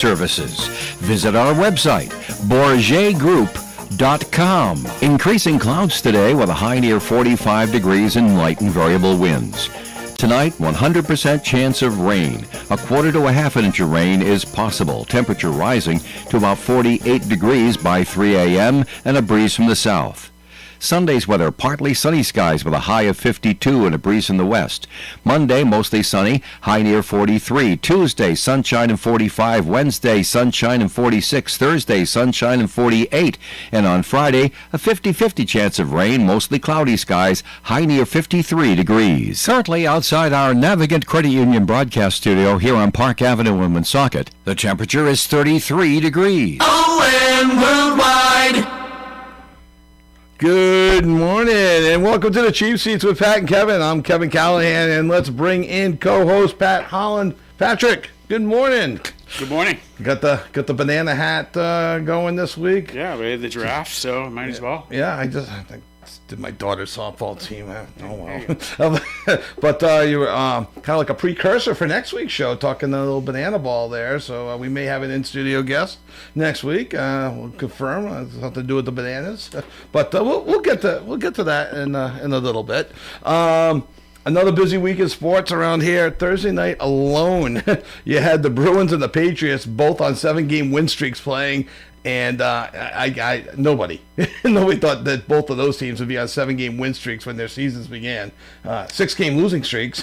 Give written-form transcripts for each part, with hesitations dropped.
services. Visit our website, bourgetgroup.com. Increasing clouds today with a high near 45 degrees and light and variable winds. Tonight, 100% chance of rain. A quarter to a half an inch of rain is possible. Temperature rising to about 48 degrees by 3 a.m. and a breeze from the south. Sunday's weather, partly sunny skies with a high of 52 and a breeze in the west. Monday, mostly sunny, high near 43. Tuesday, sunshine and 45. Wednesday, sunshine and 46. Thursday, sunshine and 48. And on Friday, a 50-50 chance of rain, mostly cloudy skies, high near 53 degrees. Currently outside our Navigant Credit Union broadcast studio here on Park Avenue in Woonsocket, the temperature is 33 degrees. OM Worldwide. Good morning, and welcome to the Cheap Seats with Pat and Kevin. I'm Kevin Callahan, and let's bring in co-host Pat Holland. Patrick, good morning. Good morning. Got the banana hat going this week? Yeah, we had the draft, so might as well. Yeah, I did my daughter's softball team. Oh, well. But you were kind of like a precursor for next week's show, talking a little banana ball there. So we may have an in-studio guest next week. We'll confirm. It's something to do with the bananas. But we'll get to that in a little bit. Another busy week in sports around here. Thursday night alone, you had the Bruins and the Patriots both on 7-game win streaks playing. And nobody thought that both of those teams would be on 7-game win streaks when their seasons began. 6-game losing streaks,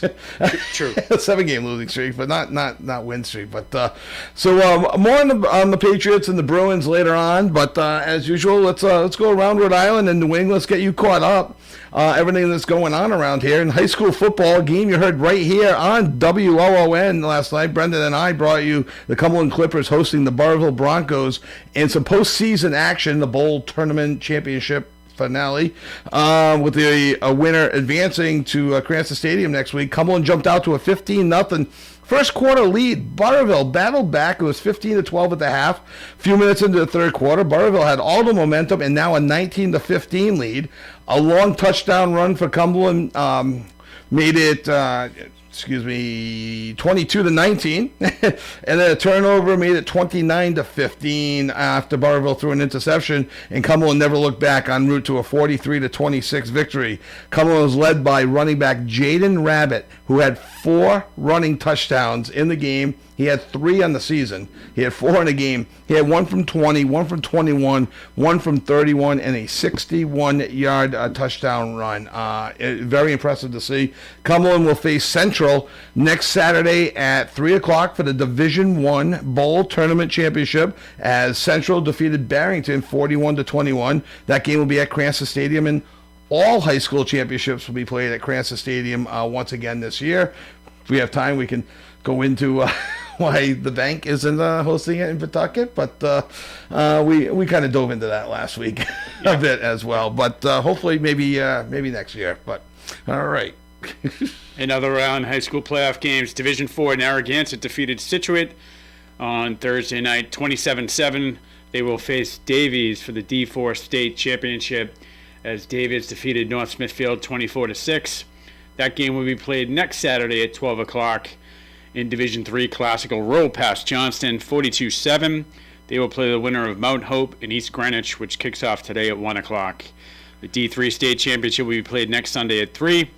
True. 7-game losing streaks, but not win streak. But so more on the Patriots and the Bruins later on. But as usual, let's go around Rhode Island and New England. Let's get you caught up. Everything that's going on around here. In high school football, game you heard right here on WOON last night. Brendan and I brought you the Cumberland Clippers hosting the Burrillville Broncos and some postseason action, the Bowl Tournament Championship finale, with the winner advancing to Cranston Stadium next week. Cumberland jumped out to a 15-0 first quarter lead. Burrillville battled back. It was 15-12 at the half. A few minutes into the third quarter, Burrillville had all the momentum and now a 19-15 lead. A long touchdown run for Cumberland made it 22-19, and then a turnover made it 29-15 after Burrillville threw an interception, and Cumberland never looked back en route to a 43-26 victory. Cumberland was led by running back Jaden Rabbit, who had 4 running touchdowns in the game. He had 3 on the season. He had 4 in the game. He had 1 from 20, 1 from 21, 1 from 31, and a 61-yard touchdown run. Very impressive to see. Cumberland will face Central next Saturday at 3 o'clock for the Division I Bowl Tournament Championship as Central defeated Barrington 41-21. That game will be at Cranston Stadium, and all high school championships will be played at Cranston Stadium once again this year. If we have time, we can go into why the bank isn't hosting it in Pawtucket, but we kind of dove into that last week a bit as well. But hopefully, maybe next year. But all right. Another round high school playoff games. Division IV Narragansett defeated Scituate on Thursday night, 27-7. They will face Davies for the D4 state championship as Davies defeated North Smithfield 24-6. That game will be played next Saturday at 12 o'clock. In Division III, Classical roll past Johnston 42-7. They will play the winner of Mount Hope and East Greenwich, which kicks off today at 1 o'clock. The D3 state championship will be played next Sunday at 3.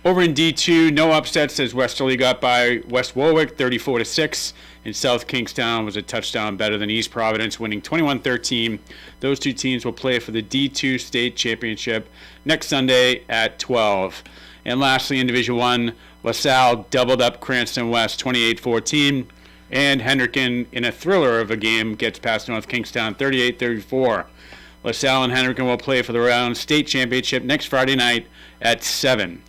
Over in D2, no upsets as Westerly got by West Warwick 34-6. And South Kingstown was a touchdown better than East Providence, winning 21-13. Those two teams will play for the D2 state championship next Sunday at 12. And lastly, in Division I, LaSalle doubled up Cranston West 28-14, and Hendricken, in a thriller of a game, gets past North Kingstown 38-34. LaSalle and Hendricken will play for the round state championship next Friday night at 7.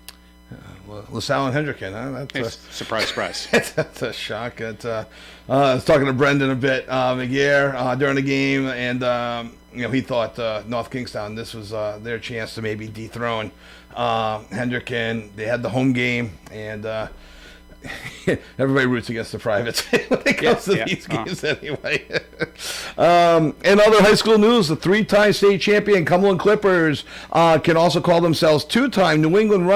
LaSalle and Hendricken, huh? That's surprise. That's a shock. I was talking to Brendan a bit, McGear, during the game, and he thought North Kingstown, this was their chance to maybe dethrone Hendricken. They had the home game, and everybody roots against the privates when it comes to these games anyway. In other high school news, the 3-time state champion Cumberland Clippers can also call themselves 2-time New England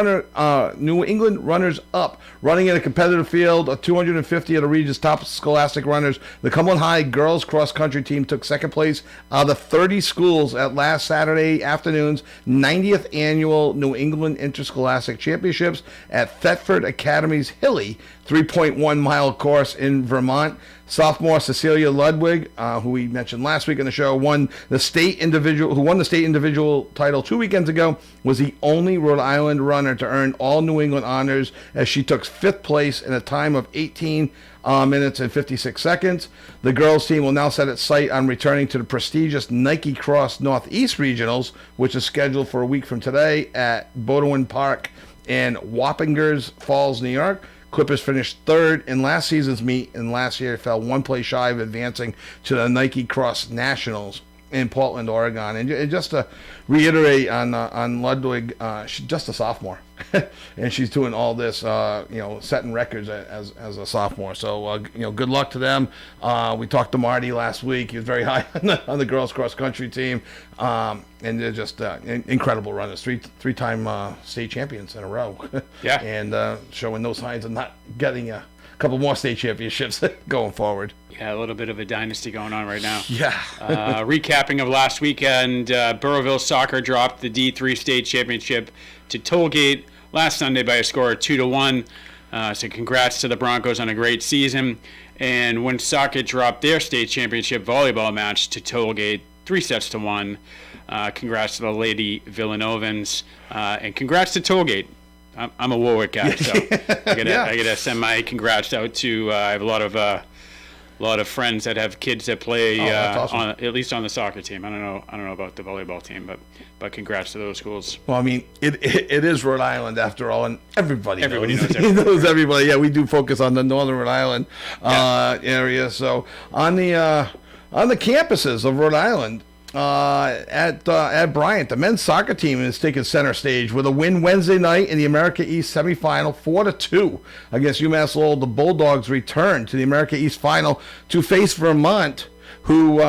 runners up, running in a competitive field of 250 of the region's top scholastic runners. The Cumberland High girls cross country team took second place out of the 30 schools at last Saturday afternoon's 90th annual New England Interscholastic Championships at Thetford Academy's hilly 3.1 mile course in Vermont. Sophomore Cecilia Ludwig, who we mentioned last week on the show, won the state individual title 2 weekends ago, was the only Rhode Island runner to earn all New England honors as she took 5th place in a time of 18 minutes and 56 seconds. The girls team will now set its sight on returning to the prestigious Nike Cross Northeast Regionals, which is scheduled for a week from today at Bodewin Park in Wappingers Falls, New York. Clippers finished third in last season's meet, and last year fell one place shy of advancing to the Nike Cross Nationals in Portland, Oregon. And just to reiterate on Ludwig, she's just a sophomore, and she's doing all this, setting records as a sophomore. So good luck to them. We talked to Marty last week. He was very high on the girls cross country team, and they're just incredible runners, three-time state champions in a row. Yeah, and showing no signs of not getting a couple more state championships going forward. Yeah, a little bit of a dynasty going on right now. Yeah. Recapping of last weekend, Burrowville Soccer dropped the D3 state championship to Tollgate last Sunday by a score of 2-1. So congrats to the Broncos on a great season. And when Soccer dropped their state championship volleyball match to Tollgate 3-1, congrats to the Lady Villanovans, and congrats to Tollgate. I'm a Warwick guy, so I gotta send my congrats out to. I have a lot of friends that have kids that play awesome. at least on the soccer team. I don't know about the volleyball team, but congrats to those schools. Well, I mean, it is Rhode Island after all, and everybody knows everybody. knows everybody. Yeah, we do focus on the Northern Rhode Island area. So on the campuses of Rhode Island. At Bryant, the men's soccer team is taking center stage with a win Wednesday night in the America East semifinal, 4-2 against UMass Lowell. The Bulldogs return to the America East final to face Vermont, who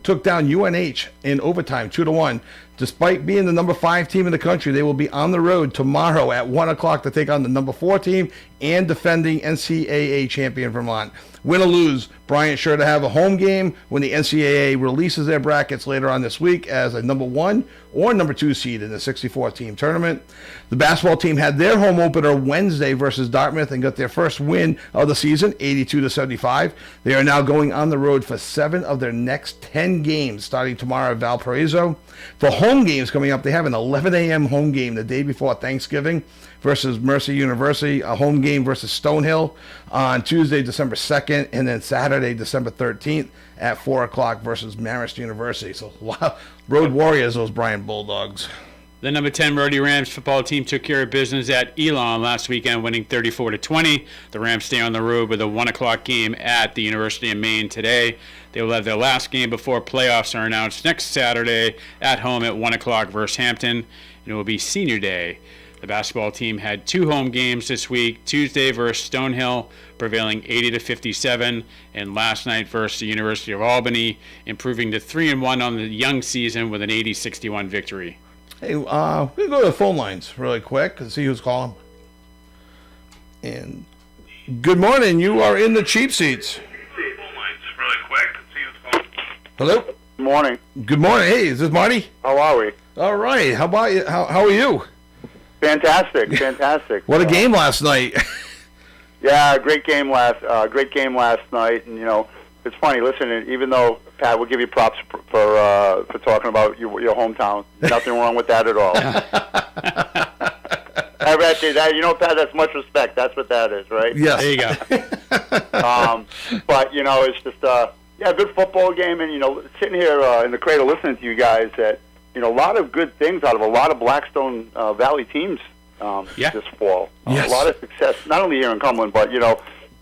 took down UNH in overtime, 2-1. Despite being the number 5 team in the country, they will be on the road tomorrow at 1 o'clock to take on the number 4 team and defending NCAA champion Vermont. Win or lose, Bryant sure to have a home game when the NCAA releases their brackets later on this week as a number 1 or number 2 seed in the 64-team tournament. The basketball team had their home opener Wednesday versus Dartmouth and got their first win of the season, 82-75. They are now going on the road for 7 of their next 10 games starting tomorrow at Valparaiso. For home games coming up, they have an 11 a.m. home game the day before Thanksgiving versus Mercer University, a home game versus Stonehill on Tuesday, December 2nd, and then Saturday, December 13th at 4 o'clock versus Marist University. So, wow, road warriors, those Bryant Bulldogs. The number 10 Rhodey Rams football team took care of business at Elon last weekend, winning 34-20. The Rams stay on the road with a 1 o'clock game at the University of Maine today. They will have their last game before playoffs are announced next Saturday at home at 1 o'clock versus Hampton. And it will be senior day. The basketball team had 2 home games this week, Tuesday versus Stonehill, prevailing 80-57, and last night versus the University of Albany, improving to 3-1 on the young season with an 80-61 victory. Hey, we're going to go to the phone lines really quick and see who's calling. And good morning. You are in the cheap seats. Hello? Good morning. Good morning. Hey, is this Marty? How are we? All right. How about you? How are you? Fantastic, fantastic. What a game last night. Yeah, great game last night. And, it's funny, listen, even though, Pat, we'll give you props for talking about your hometown. Nothing wrong with that at all. Pat, that's much respect. That's what that is, right? Yes. There you go. But, it's just, a good football game. And, sitting here in the cradle listening to you guys, that, a lot of good things out of a lot of Blackstone Valley teams this fall. Yes. A lot of success, not only here in Cumberland, but,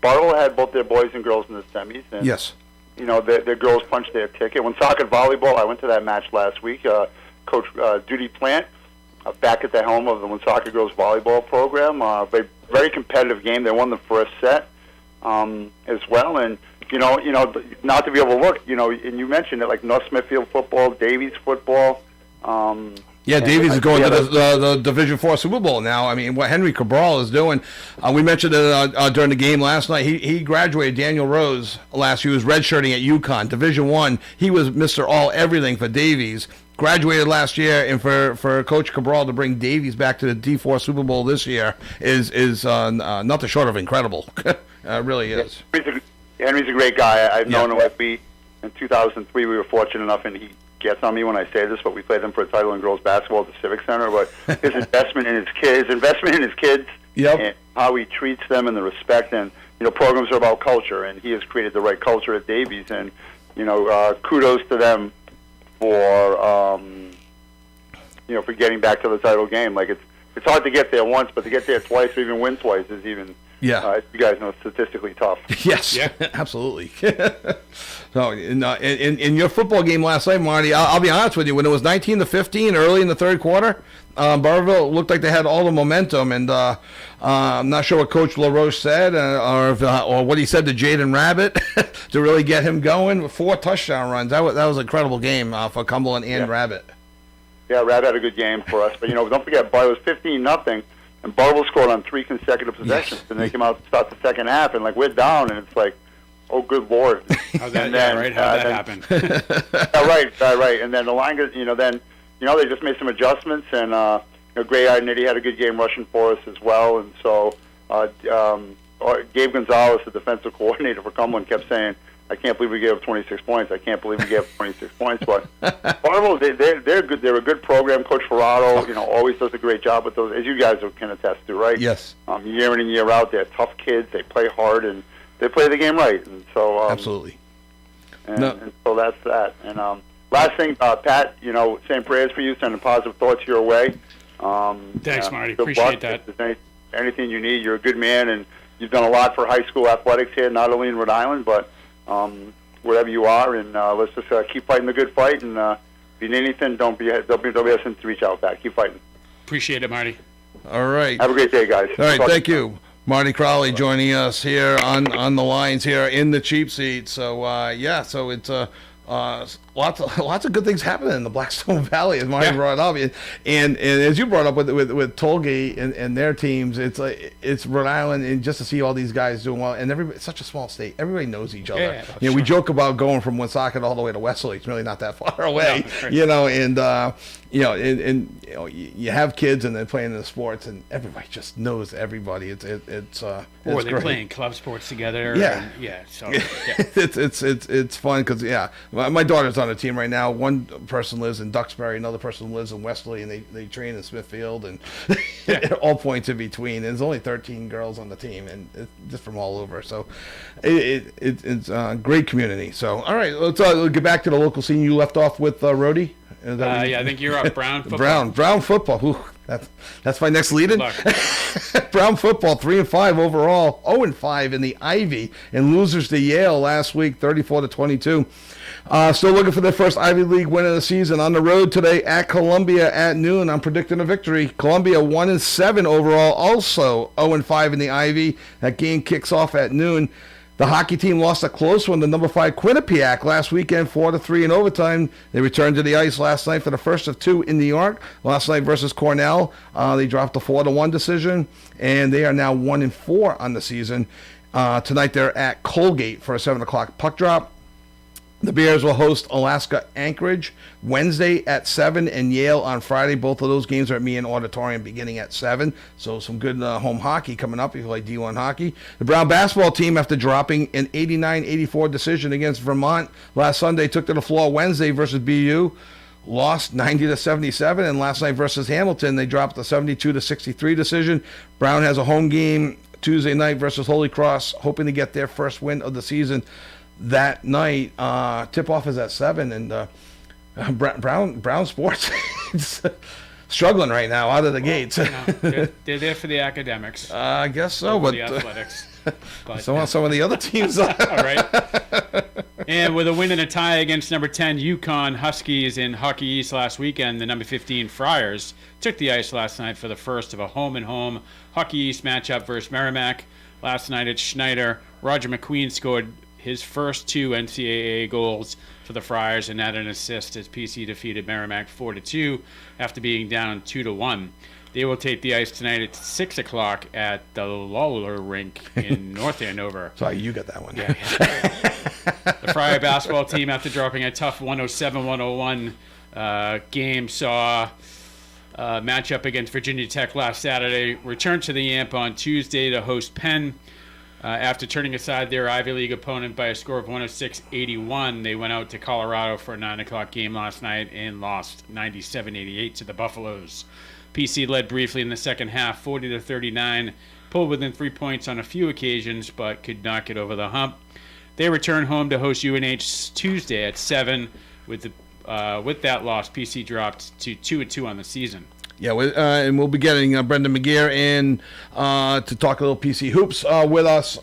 Bartle had both their boys and girls in the semis. And, yes. Their girls punched their ticket. When soccer and volleyball, I went to that match last week. Coach Duty Plant back at the helm of the Woonsocket Girls volleyball program. Very competitive game. They won the first set as well, and not to be overlooked. And you mentioned it, like North Smithfield football, Davies football. Yeah, Davies is going to the Division IV Super Bowl now. I mean, what Henry Cabral is doing, we mentioned it during the game last night. He graduated, Daniel Rose, last year. He was redshirting at UConn, Division I. He was Mr. All Everything for Davies. Graduated last year, and for Coach Cabral to bring Davies back to the D4 Super Bowl this year is nothing short of incredible. Really is. Henry's a great guy. I've known him. In 2003, we were fortunate enough, and he gets on me when I say this, but we played them for a title in girls basketball at the Civic Center. But his investment in his kids, and how he treats them, and the respect, and programs are about culture, and he has created the right culture at Davies, and kudos to them for for getting back to the title game. Like it's hard to get there once, but to get there twice or even win twice is even. Yeah, you guys know, statistically tough. Yes, absolutely. So, in your football game last night, Marty, I'll be honest with you, when it was 19-15 early in the third quarter, Barberville looked like they had all the momentum, and I'm not sure what Coach LaRoche said or what he said to Jaden Rabbit to really get him going. 4 touchdown runs. That was an incredible game for Cumberland and Rabbit. Yeah, Rabbit had a good game for us, but don't forget, it was 15-0. And Barberville scored on 3 consecutive possessions, and they came out to start the second half, and we're down, and it's like, oh, good Lord! How'd that happen? Right. And then the line, they just made some adjustments, and Gray Eyed Nitty had a good game rushing for us as well, and so Gabe Gonzalez, the defensive coordinator for Cumberland, kept saying, I can't believe we gave up 26 points. I can't believe we gave up 26 points. But Barberville, they're good. They're a good program. Coach Ferraro, always does a great job with those, as you guys can attest to, right? Yes. Year in and year out, they're tough kids. They play hard, and they play the game right. And so absolutely. And so that's that. And last thing, Pat, saying prayers for you, sending positive thoughts your way. Thanks, Marty. Appreciate that. If there's anything you need, you're a good man, and you've done a lot for high school athletics here, not only in Rhode Island, but wherever you are, and let's just keep fighting the good fight. And if you need anything, don't be hesitant to reach out back. Keep fighting. Appreciate it, Marty. All right. Have a great day, guys. All right, thank you. Marty Crowley joining us here on the lines here in the cheap seat. So so it's lots of good things happening in the Blackstone Valley, as Marty brought up, and as you brought up with Tollgate and their teams, it's Rhode Island, and just to see all these guys doing well, and it's such a small state, everybody knows each other. We joke about going from Woonsocket all the way to Wesley. It's really not that far away, and you have kids and they're playing in the sports, and everybody just knows everybody. It's or they're great. Playing club sports together. So it's fun because my daughter's on a team right now. One person lives in Duxbury, another person lives in Wesley, and they train in Smithfield, and all points in between. And there's only 13 girls on the team, and it's just from all over. So it's a great community. So all right, let's get back to the local scene. You left off with Rhodey. I think you're up. Brown football. Brown football. Ooh, that's my next lead-in. Brown football, 3-5 overall, 0-5 in the Ivy, and losers to Yale last week, 34-22. Still looking for their first Ivy League win of the season. On the road today at Columbia at noon. I'm predicting a victory. Columbia 1-7 overall, also 0-5 in the Ivy. That game kicks off at noon. The hockey team lost a close one to number 5 Quinnipiac last weekend, 4-3 in overtime. They returned to the ice last night for the first of 2 in New York. Last night versus Cornell, they dropped a 4-1 decision, and they are now 1-4 on the season. Tonight they're at Colgate for a 7 o'clock puck drop. The Bears will host Alaska Anchorage Wednesday at 7 and Yale on Friday. Both of those games are at Meehan Auditorium beginning at 7. So some good home hockey coming up if you play D1 hockey. The Brown basketball team, after dropping an 89-84 decision against Vermont last Sunday, took to the floor Wednesday versus BU. Lost 90-77, and last night versus Hamilton, they dropped a 72-63 decision. Brown has a home game Tuesday night versus Holy Cross, hoping to get their first win of the season that night. Tip-off is at 7, and Brown sports struggling right now out of the gates. They're there for the academics. I guess so, but but the athletics. But some of the other teams are. All right. And with a win and a tie against number 10 Yukon Huskies in Hockey East last weekend, the number 15 Friars took the ice last night for the first of a home-and-home Hockey East matchup versus Merrimack. Last night at Schneider, Roger McQueen scored his first 2 NCAA goals for the Friars and added an assist as PC defeated Merrimack 4-2 after being down 2-1. They will take the ice tonight at 6 o'clock at the Lawler Rink in North Andover. Sorry, you got that one. Yeah. The Friar basketball team, after dropping a tough 107-101 game, saw a matchup against Virginia Tech last Saturday, returned to the AMP on Tuesday to host Penn. After turning aside their Ivy League opponent by a score of 106-81, they went out to Colorado for a 9 o'clock game last night and lost 97-88 to the Buffaloes. PC led briefly in the second half, 40-39, pulled within 3 points on a few occasions, but could not get over the hump. They return home to host UNH Tuesday at 7. With that loss, PC dropped to 2-2 on the season. Yeah, and we'll be getting Brendan McGear in to talk a little PC hoops with us.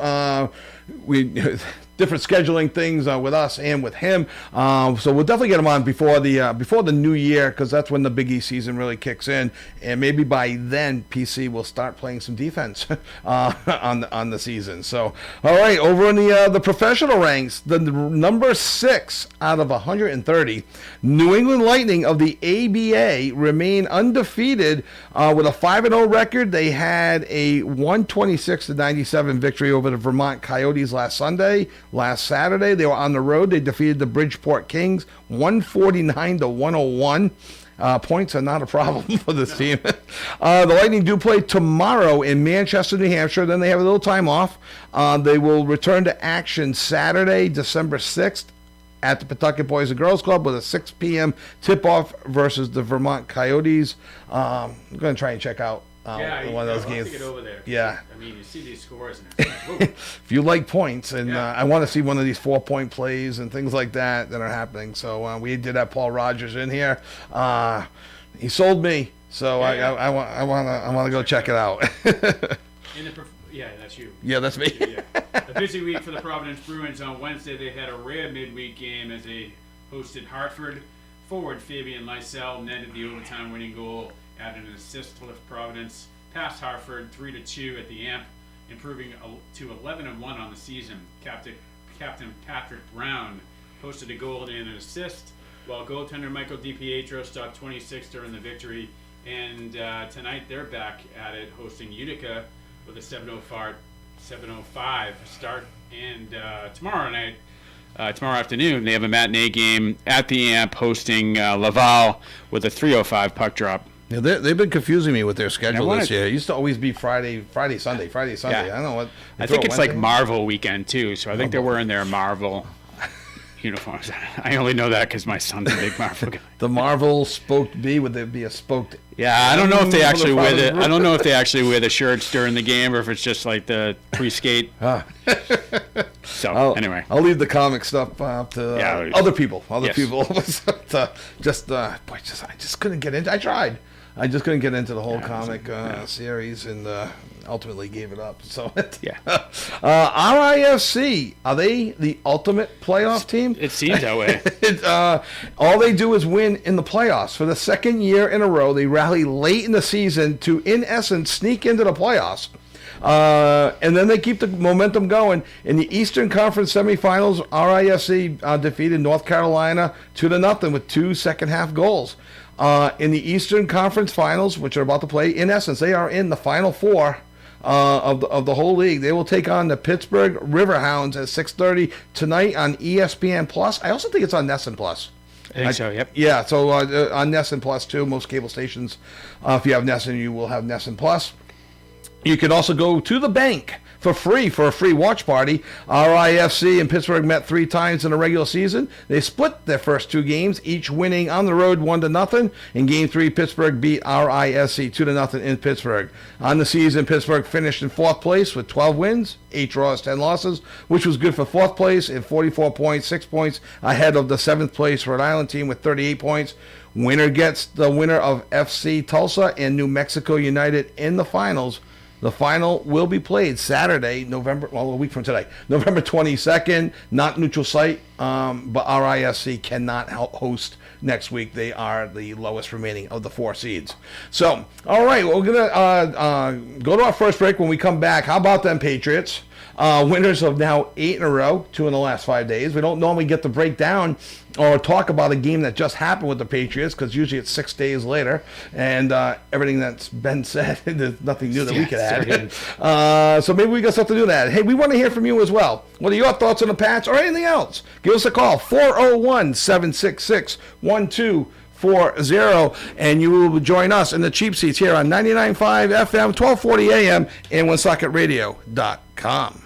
We different scheduling things with us and with him, so we'll definitely get him on before the new year, because that's when the Big East season really kicks in, and maybe by then PC will start playing some defense on the season. So, all right, over in the professional ranks, the number 6 out of 130, New England Lightning of the ABA remain undefeated with a 5-0 record. They had a 126-97 victory over the Vermont Coyotes last Saturday. They were on the road. They defeated the Bridgeport Kings 149-101. Points are not a problem for this team. The Lightning do play tomorrow in Manchester, New Hampshire. Then they have a little time off. They will return to action Saturday, December 6th at the Pawtucket Boys and Girls Club with a 6 p.m. tip-off versus the Vermont Coyotes. I'm going to try and check out one of those games. To get over there. Yeah. I mean, you see these scores and it's like, if you like points, and I want to see one of these 4-point plays and things like that are happening. So we did have Paul Rogers in here. He sold me, so I want to go check it out. Yeah, that's you. Yeah, that's me. Yeah. A busy week for the Providence Bruins. On Wednesday, they had a rare midweek game as they hosted Hartford. Forward Fabian Lysell netted the overtime winning goal, added an assist to lift Providence past Hartford 3-2 at the AMP, improving to 11-1 on the season. Captain Patrick Brown posted a goal and an assist, while goaltender Michael DiPietro stopped 26 during the victory. And tonight they're back at it, hosting Utica with a 7:05 start. And tomorrow afternoon, they have a matinee game at the AMP hosting Laval with a 3:05 puck drop. Yeah, they've been confusing me with their schedule this year. It used to always be Friday, Sunday. Yeah. I don't know what. I think it's like Marvel weekend too, so I think they're wearing their Marvel uniforms. I only know that because my son's a big Marvel guy. The Marvel spoked B, would there be a spoked? Yeah, I don't know if they actually wear the. I don't know if they actually wear the shirts during the game, or if it's just like the pre-skate. So anyway, I'll leave the comic stuff up to other people. People. I just couldn't get into. I tried. I just couldn't get into the whole comic series, and ultimately gave it up. So RIFC, are they the ultimate playoff team? It seems that way. All they do is win in the playoffs. For the second year in a row, they rally late in the season to, in essence, sneak into the playoffs. And then they keep the momentum going. In the Eastern Conference semifinals, RIFC defeated North Carolina 2-0 with 2 second-half goals. In the Eastern Conference Finals, which are about to play, in essence, they are in the Final Four of the whole league. They will take on the Pittsburgh Riverhounds at 6:30 tonight on ESPN Plus. I also think it's on NESN Plus. I think so. Yep. Yeah. So on NESN Plus too. Most cable stations, if you have NESN, you will have NESN Plus. You can also go to the bank for free for a free watch party. RIFC and Pittsburgh met 3 times in the regular season. They split their first 2 games, each winning on the road 1-0. In Game 3, Pittsburgh beat RIFC 2-0 in Pittsburgh. On the season, Pittsburgh finished in 4th place with 12 wins, 8 draws, 10 losses, which was good for 4th place and 44 points, 6 points ahead of the 7th place Rhode Island team with 38 points. Winner gets the winner of FC Tulsa and New Mexico United in the finals The final will be played Saturday, a week from today, November 22nd. Not neutral site, but RISC cannot host next week. They are the lowest remaining of the 4 seeds. So, all right, we're going to go to our first break. When we come back, how about them Patriots? Winners of now 8 in a row, 2 in the last 5 days. We don't normally get to break down or talk about a game that just happened with the Patriots, because usually it's 6 days later, and everything that's been said, there's nothing new that we could add. So maybe we got something to do that. Hey, we want to hear from you as well. What are your thoughts on the Pats or anything else? Give us a call, 401-766-1240, and you will join us in the cheap seats here on 99.5 FM, 1240 AM, and OneSocketRadio.com.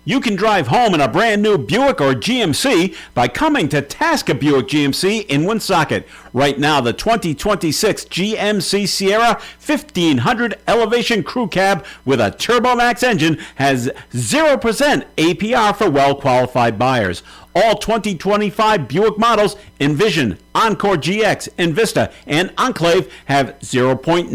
You can drive home in a brand new Buick or GMC by coming to Tasca Buick GMC in Woonsocket. Right now, the 2026 GMC Sierra 1500 Elevation Crew Cab with a TurboMax engine has 0% APR for well-qualified buyers. All 2025 Buick models, Envision, Encore GX, Envista, and Enclave have 0.9%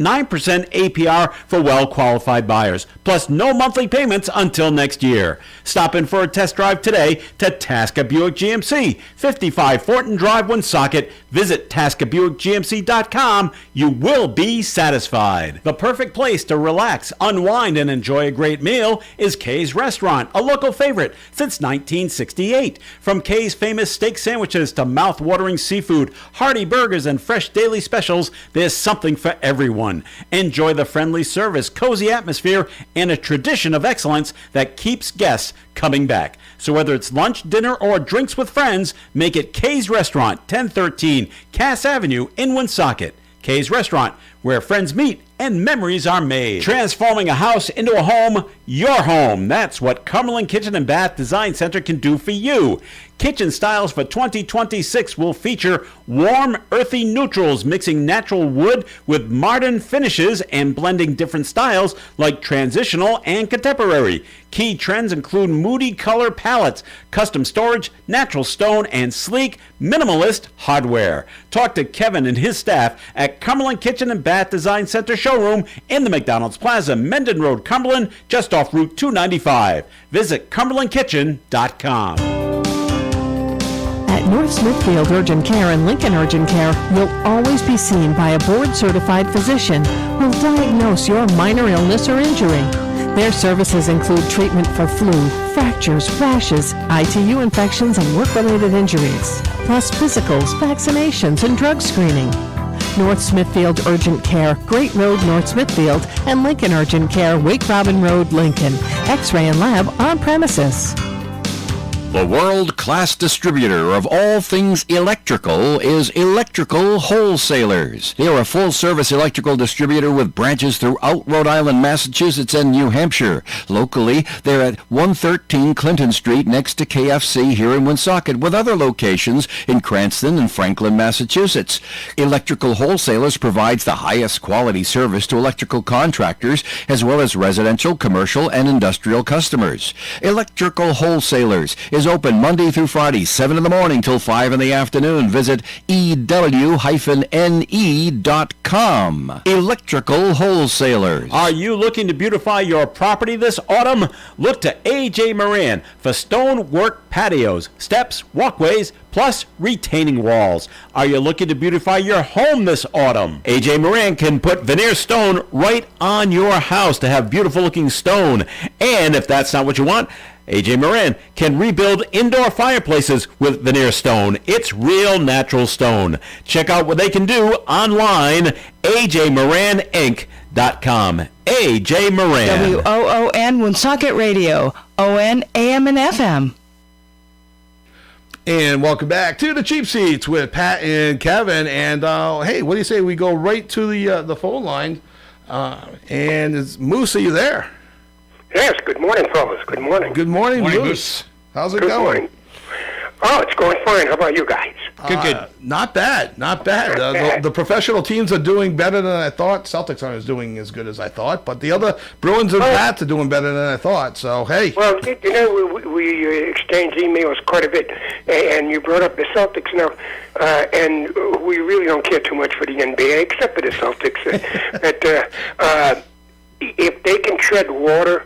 APR for well-qualified buyers, plus no monthly payments until next year. Stop in for a test drive today to Tasca Buick GMC, 55 Fortin Drive, Woonsocket. Visit TascaBuickGMC.com. You will be satisfied. The perfect place to relax, unwind, and enjoy a great meal is Kay's Restaurant, a local favorite since 1968. From Kay's famous steak sandwiches to mouth-watering seafood, hearty burgers, and fresh daily specials, there's something for everyone. Enjoy the friendly service, cozy atmosphere, and a tradition of excellence that keeps guests coming back. So whether it's lunch, dinner, or drinks with friends, make it Kay's Restaurant, 1013 Cass Avenue in Woonsocket. Kay's Restaurant, where friends meet and memories are made. Transforming a house into a home, your home. That's what Cumberland Kitchen and Bath Design Center can do for you. Kitchen styles for 2026 will feature warm, earthy neutrals, mixing natural wood with modern finishes and blending different styles like transitional and contemporary. Key trends include moody color palettes, custom storage, natural stone, and sleek, minimalist hardware. Talk to Kevin and his staff at Cumberland Kitchen and Bath Design Center showroom in the McDonald's Plaza, Mendon Road, Cumberland, just off Route 295. Visit CumberlandKitchen.com. At North Smithfield Urgent Care and Lincoln Urgent Care, you'll always be seen by a board-certified physician who'll diagnose your minor illness or injury. Their services include treatment for flu, fractures, rashes, ITU infections, and work-related injuries, plus physicals, vaccinations, and drug screening. North Smithfield Urgent Care, Great Road, North Smithfield, and Lincoln Urgent Care, Wake Robin Road, Lincoln. X-ray and lab on premises. The world-class distributor of all things electrical is Electrical Wholesalers. They are a full-service electrical distributor with branches throughout Rhode Island, Massachusetts, and New Hampshire. Locally, they're at 113 Clinton Street next to KFC here in Woonsocket, with other locations in Cranston and Franklin, Massachusetts. Electrical Wholesalers provides the highest quality service to electrical contractors as well as residential, commercial, and industrial customers. Electrical Wholesalers is open Monday through Friday, 7 in the morning till 5 in the afternoon. Visit ew-ne.com. Electrical Wholesalers. Are you looking to beautify your property this autumn? Look to A.J. Moran for stonework patios, steps, walkways, plus retaining walls. Are you looking to beautify your home this autumn? A.J. Moran can put veneer stone right on your house to have beautiful looking stone. And if that's not what you want, A.J. Moran can rebuild indoor fireplaces with veneer stone. It's real natural stone. Check out what they can do online, ajmoraninc.com. A.J. Moran. WOON Woonsocket Radio, ON AM and FM. And welcome back to the Cheap Seats with Pat and Kevin. And hey, what do you say we go right to the phone line? And is Moose, are you there? Yes, good morning, fellas. Good morning. Good morning, Morning, Moose. Moose. How's it Good going? morning. Oh, it's going fine. How about you guys? Good. Not bad. The professional teams are doing better than I thought. Celtics aren't doing as good as I thought, but the other Bruins and Pats are doing better than I thought. So, hey. Well, we exchange emails quite a bit, and you brought up the Celtics now, and we really don't care too much for the NBA, except for the Celtics. But if they can tread water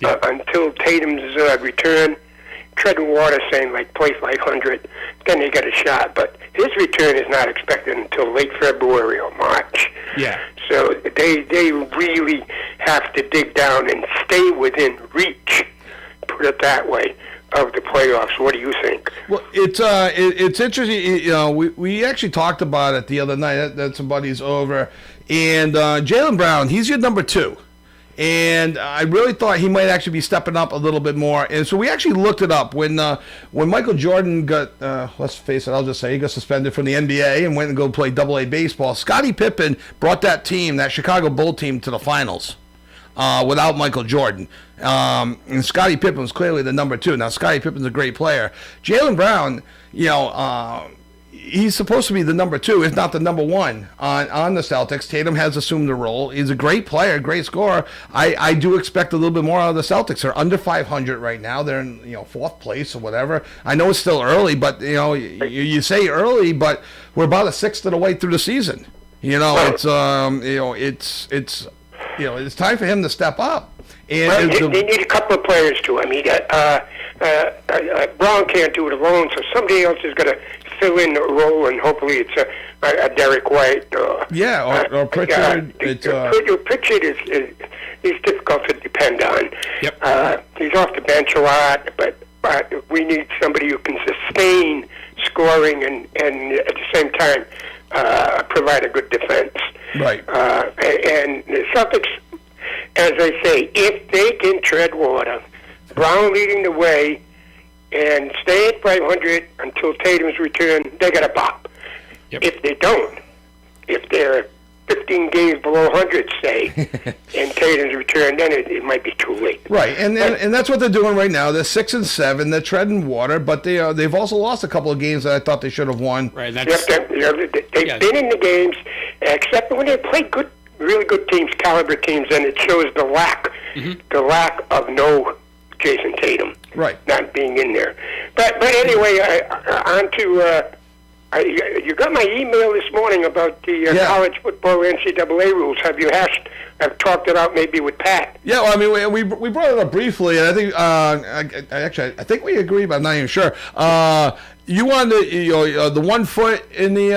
until Tatum's return, treading water, saying like play 500, then they get a shot. But his return is not expected until late February or March. Yeah. So they really have to dig down and stay within reach, put it that way, of the playoffs. What do you think? Well, it's interesting. You know, we actually talked about it the other night. That somebody's over, and Jaylen Brown, he's your number 2. And I really thought he might actually be stepping up a little bit more. And so we actually looked it up. When Michael Jordan got, let's face it, I'll just say, he got suspended from the NBA and went and go play AA baseball, Scottie Pippen brought that team, that Chicago Bull team, to the finals without Michael Jordan. And Scottie Pippen was clearly the number 2. Now, Scottie Pippen's a great player. Jaylen Brown, he's supposed to be the number 2, if not the number 1 on the Celtics. Tatum has assumed the role. He's a great player, great scorer. I do expect a little bit more out of the Celtics. They're under 500 right now. They're in 4th place or whatever. I know it's still early, but you say early, but we're about a sixth of the way through the season. It's time for him to step up. And they need a couple of players too. I mean, Brown can't do it alone, so somebody else is going to fill in the role, and hopefully it's a Derek White. Or Pritchard. Pritchard is difficult to depend on. Yep. He's off the bench a lot, but we need somebody who can sustain scoring and at the same time provide a good defense. Right. And the Celtics, as I say, if they can tread water, Brown leading the way, and stay at 500 until Tatum's return, they got a pop. Yep. If they don't, if they're 15 games below 100, say, in Tatum's return, then it might be too late. Right, and that's what they're doing right now. They're 6-7. They're treading water, but they've also lost a couple of games that I thought they should have won. Right, They've been in the games, except when they play good, really good teams, caliber teams, and it shows the lack of no Jason Tatum, right, not being in there. But anyway, on to you got my email this morning about the college football NCAA rules. Have you I've talked it out maybe with Pat? Yeah, well, I mean, we brought it up briefly, and I think I think we agree, but I'm not even sure. You want the 1 foot in the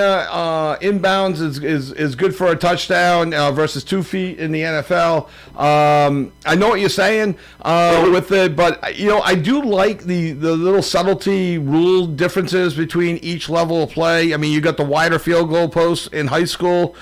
inbounds is good for a touchdown versus 2 feet in the NFL. I know what you're saying with it, but I do like the little subtlety rule differences between each level of play. I mean, you got the wider field goal posts in high school,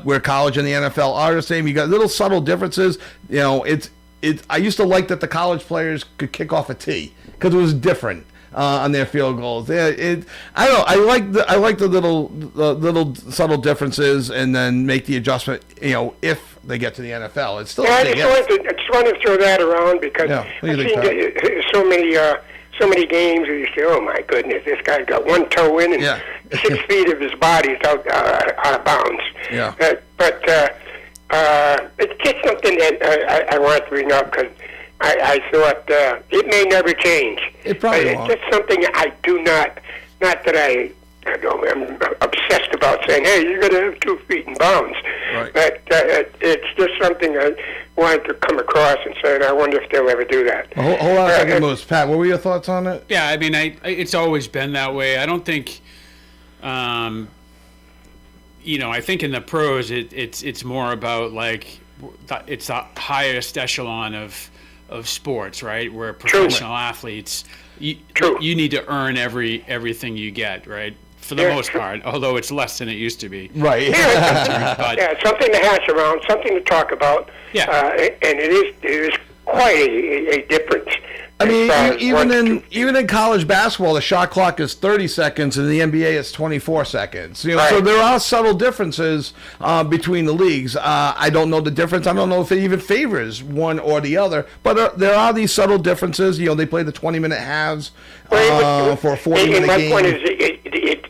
where college and the NFL are the same. You got little subtle differences. I used to like that the college players could kick off a tee because it was different. On their field goals, I don't know. I like the little subtle differences, and then make the adjustment. If they get to the NFL, it's still. I just wanted to throw that around because I've seen so many games where you say, "Oh my goodness, this guy's got one toe in and 6 feet of his body is out of bounds." Yeah. But it's just something that I want to bring up because. I thought it may never change. It probably won't. It's just something I do not that I'm obsessed about saying, hey, you're going to have 2 feet in bounds. Right. But it's just something I wanted to come across and say, and I wonder if they'll ever do that. Hold on a second, Moose. Pat, what were your thoughts on it? Yeah, I mean, it's always been that way. I don't think, I think in the pros, it's more about like, it's the highest echelon of sports, right? Where professional athletes, you need to earn everything you get, right? For the most part, although it's less than it used to be. Right. Yeah, something to hash around, something to talk about. Yeah. And it is quite a difference. I mean, even in college basketball, the shot clock is 30 seconds, and the NBA is 24 seconds. Right. So there are subtle differences between the leagues. I don't know the difference. I don't know if it even favors one or the other. But there are these subtle differences. They play the 20-minute halves for a 40-minute game. My point is,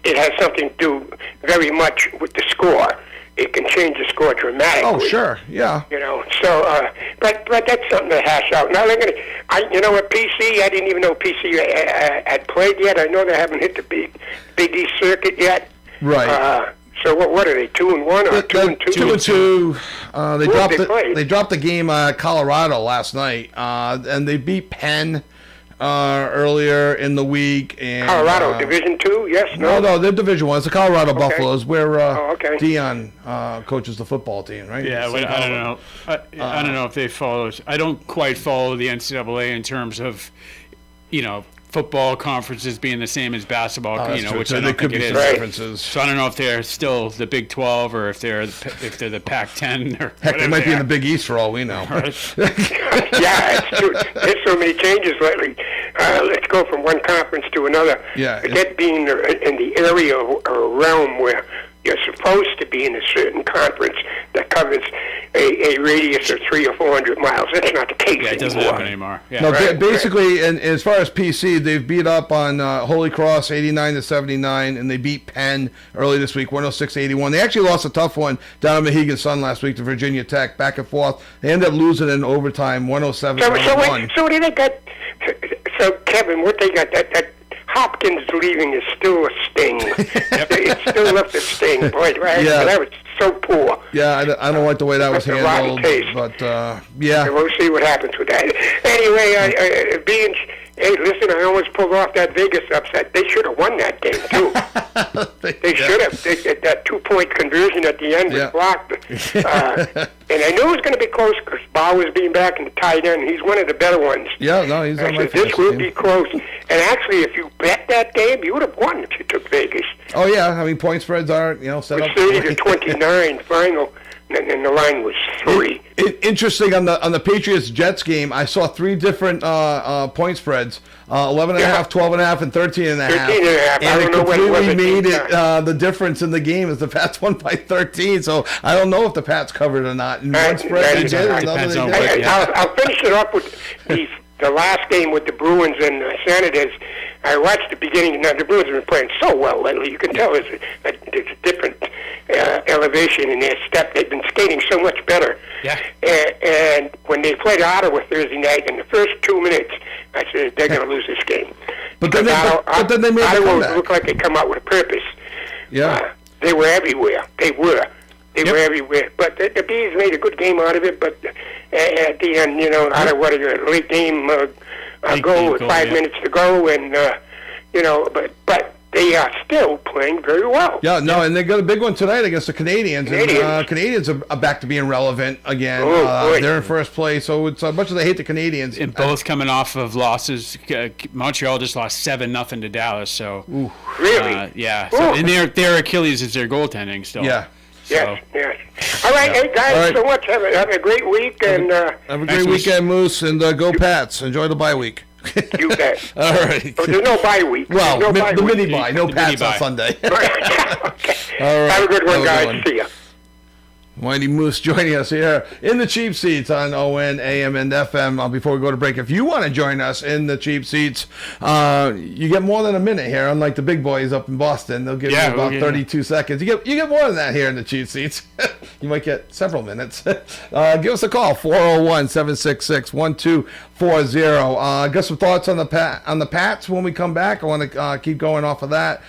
it has something to do very much with the score. It can change the score dramatically. Oh, sure, yeah. You know, so but that's something to hash out. Now they're gonna. You know what, PC? I didn't even know PC had played yet. I know they haven't hit the Big East circuit yet. Right. So what are they? 2-1 or 2-2? 2-2. They dropped the game Colorado last night, and they beat Penn earlier in the week. And Colorado Division II? Yes. No, they're Division I. It's the Colorado Buffaloes, where okay. Dion coaches the football team, right? Yeah, I don't know. I don't know if they follow. I don't quite follow the NCAA in terms of, football conferences being the same as basketball, which so I don't think it is. Differences. So I don't know if they're still the Big 12 or if they're the Pac-10 or heck, they might be in the Big East for all we know. Yeah, it's true. There's so many changes lately. Let's go from one conference to another. Yeah, Forget being in the area or realm where you're supposed to be in a certain conference that covers a radius of 300 or 400 miles. That's not the case anymore. Yeah, it doesn't happen anymore. Yeah. No, basically, and as far as PC, they've beat up on Holy Cross 89-79, and they beat Penn early this week 106-81. They actually lost a tough one down in Mohegan Sun last week to Virginia Tech, back and forth. They ended up losing in overtime 107-101. So they got. So Kevin, what they got? That Hopkins leaving is still a sting. It still left a sting, boy. Right? Yeah. That was so poor. Yeah, I don't like the way that was handled. But yeah, we'll see what happens with that. Anyway, hey, listen, I almost pulled off that Vegas upset. They should have won that game too. They should have. That 2-point conversion at the end was blocked. And I knew it was going to be close because Bauer's being back in the tight end. He's one of the better ones. Yeah, no, he's on my this will be close. And actually, if you bet that game, you would have won if you took Vegas. Oh yeah, I mean point spreads are set up 30-29 final. And the line was 3. Interesting on the Patriots Jets game. I saw 3 different point spreads: 11.5, 12.5, and 13.5. 13.5. And it completely made it the difference in the game is the Pats won by 13. So I don't know if the Pats covered or not. In one spread they did, another they did. I'll finish it up with the last game with the Bruins and Senators. I watched the beginning. Now the Bruins have been playing so well lately. You can tell there's a different elevation in their step. They've been skating so much better. Yeah. And when they played Ottawa Thursday night, in the first 2 minutes, I said they're going to lose this game. But then they made a comeback. Looked like they come out with a purpose. Yeah. They were everywhere. They were everywhere. But the Bees made a good game out of it. But at the end, Ottawa had a late game goal with 5 minutes to go, and but they are still playing very well. Yeah, no, and they got a big one tonight against the Canadians. And, Canadians are back to being relevant again. They're in first place, so it's much as they hate the Canadians. And both coming off of losses. Montreal just lost 7-0 to Dallas. So really, yeah. So, and their Achilles is their goaltending still. Yeah. So. Yes. All right, hey guys, so much. Have a great week, and have a great weekend, Moose, and go Pats. Enjoy the bye week. You bet. All right. Oh, there's no bye week. Well, no the mini bye. No Pats on Sunday. Okay. All right. Have a good one, guys. See ya. Mighty Moose joining us here in the cheap seats on ON, AM, and FM. Before we go to break, if you want to join us in the cheap seats, you get more than a minute here. Unlike the big boys up in Boston, they'll give you about 32 seconds. You get more than that here in the cheap seats. You might get several minutes. Give us a call, 401-766-1240. Got some thoughts on the Pats when we come back. I want to keep going off of that.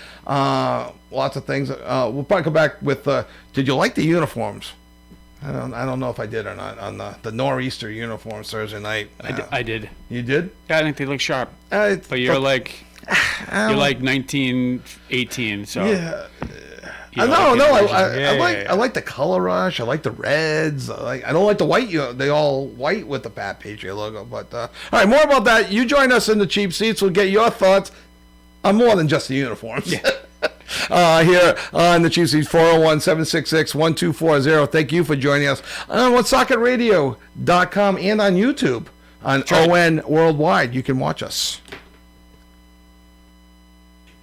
Lots of things. We'll probably come back with. Did you like the uniforms? I don't know if I did or not on the nor'easter uniforms Thursday night. I did. You did? Yeah, I think they look sharp. But you're like 1918, so yeah. I like the color rush. I like the reds. I don't like the white. They all white with the Pat Patriot logo. But all right, more about that. You join us in the cheap seats. We'll get your thoughts on more than just the uniforms. Yeah. Here on the Chiefs, 401-766-1240. Thank you for joining us on WhatSocketRadio.com and on YouTube on ON Worldwide. You can watch us.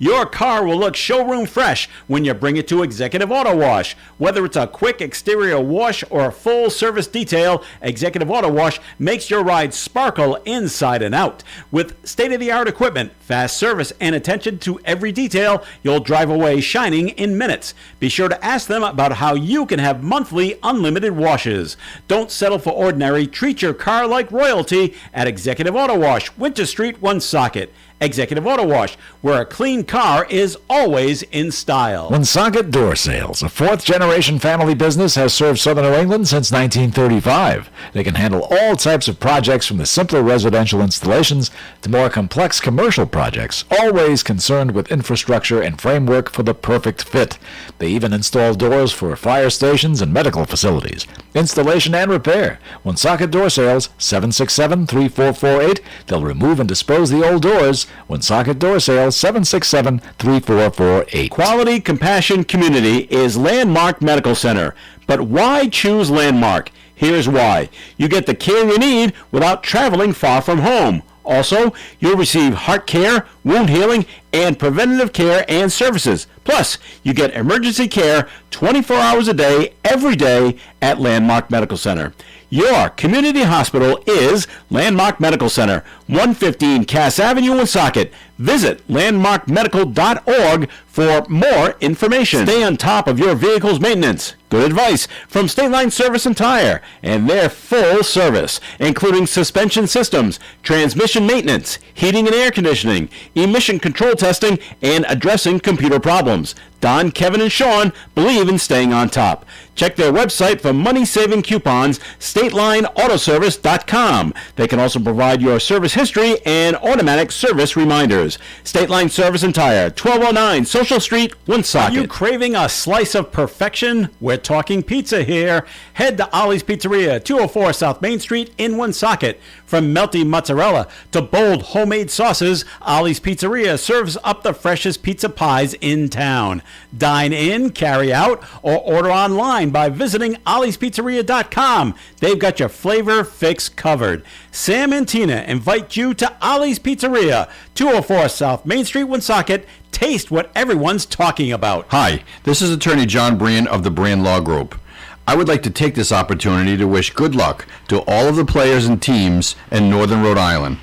Your car will look showroom fresh when you bring it to Executive Auto Wash. Whether it's a quick exterior wash or a full service detail, Executive Auto Wash makes your ride sparkle inside and out. With state-of-the-art equipment, fast service, and attention to every detail, you'll drive away shining in minutes. Be sure to ask them about how you can have monthly unlimited washes. Don't settle for ordinary. Treat your car like royalty at Executive Auto Wash, Winter Street, Woonsocket. Executive Auto Wash, where a clean car is always in style. Woonsocket Door Sales, a fourth-generation family business, has served Southern New England since 1935. They can handle all types of projects from the simpler residential installations to more complex commercial projects, always concerned with infrastructure and framework for the perfect fit. They even install doors for fire stations and medical facilities. Installation and repair. Woonsocket Door Sales, 767-3448. They'll remove and dispose the old doors. Woonsocket Door Sales, 767-3448. Quality, compassion, community is Landmark Medical Center. But why choose Landmark? Here's why. You get the care you need without traveling far from home. Also, you'll receive heart care, wound healing, and preventative care and services. Plus, you get emergency care 24 hours a day, every day at Landmark Medical Center. Your community hospital is Landmark Medical Center, 115 Cass Avenue, Woonsocket. Visit landmarkmedical.org for more information. Stay on top of your vehicle's maintenance. Good advice from State Line Service and Tire and their full service, including suspension systems, transmission maintenance, heating and air conditioning, emission control testing, and addressing computer problems. Don, Kevin, and Sean believe in staying on top. Check their website for money-saving coupons, StatelineAutoservice.com. They can also provide your service history and automatic service reminders. State Line Service and Tire, 1209 Social Street, Woonsocket. Are you craving a slice of perfection? We're talking pizza here. Head to Ollie's Pizzeria, 204 South Main Street in Woonsocket. From melty mozzarella to bold homemade sauces, Ollie's Pizzeria serves up the freshest pizza pies in town. Dine in, carry out, or order online by visiting ollie'spizzeria.com. They've got your flavor fix covered. Sam and Tina invite you to Ollie's Pizzeria, 204 South Main Street, Woonsocket. Taste what everyone's talking about. Hi, this is attorney John Brien of the Brien Law Group. I would like to take this opportunity to wish good luck to all of the players and teams in Northern Rhode Island.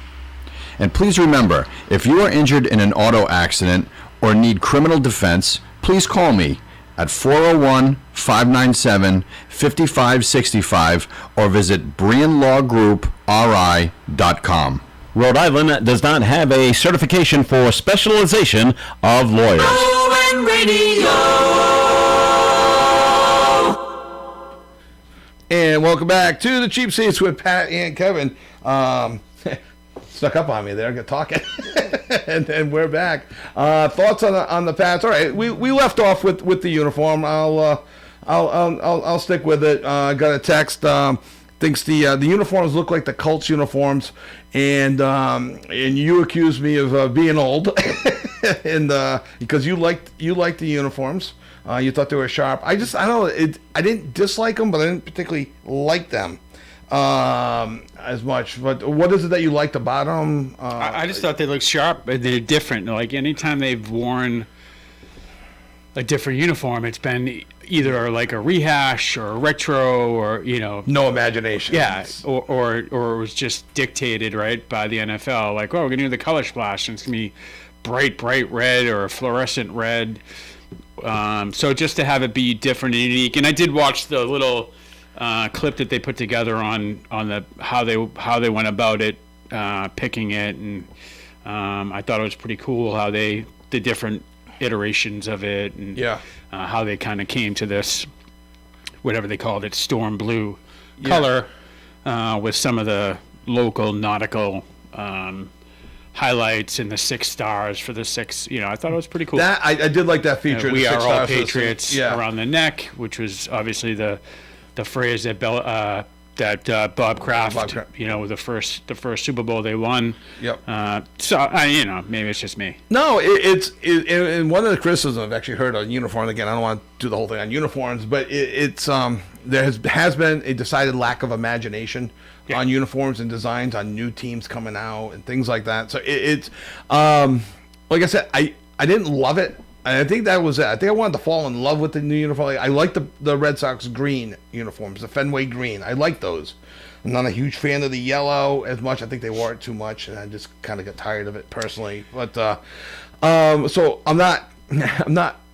And please remember, if you are injured in an auto accident or need criminal defense, please call me at 401-597-5565 or visit BrienLawGroupRI.com. Rhode Island does not have a certification for specialization of lawyers. ON Radio. And welcome back to the Cheap Seats with Pat and Kevin. Stuck up on me there, got talking, and then we're back. Thoughts on the Pats? All right, we left off with the uniform. I'll stick with it. Got a text. Thinks the uniforms look like the Colts uniforms, and you accused me of being old, and because you liked the uniforms. You thought they were sharp. I don't know. I didn't dislike them, but I didn't particularly like them as much. But what is it that you liked about them? I just thought they looked sharp. They're different. Like anytime they've worn a different uniform, it's been either like a rehash or a retro or no imagination. Yeah, or it was just dictated right by the NFL. Like, we're gonna do the color splash, and it's gonna be bright red or a fluorescent red. So just to have it be different and unique, and I did watch the little clip that they put together on the how they went about it, picking it, and I thought it was pretty cool how the different iterations of it, and how they kind of came to this, whatever they called it, storm blue color, with some of the local nautical highlights and the 6 stars for the 6. I thought it was pretty cool. That I did like that feature. We are all Patriots around the neck, which was obviously the phrase that Bob Kraft, the first Super Bowl they won. Yep. So maybe it's just me. No, and one of the criticisms I've actually heard on uniforms, again, I don't want to do the whole thing on uniforms, but it's there has been a decided lack of imagination on uniforms and designs on new teams coming out and things like that. So it's like I said, I didn't love it. And I think that was it. I think I wanted to fall in love with the new uniform. I like the Red Sox green uniforms, the Fenway green. I like those. I'm not a huge fan of the yellow as much. I think they wore it too much, and I just kind of got tired of it personally. But so I'm not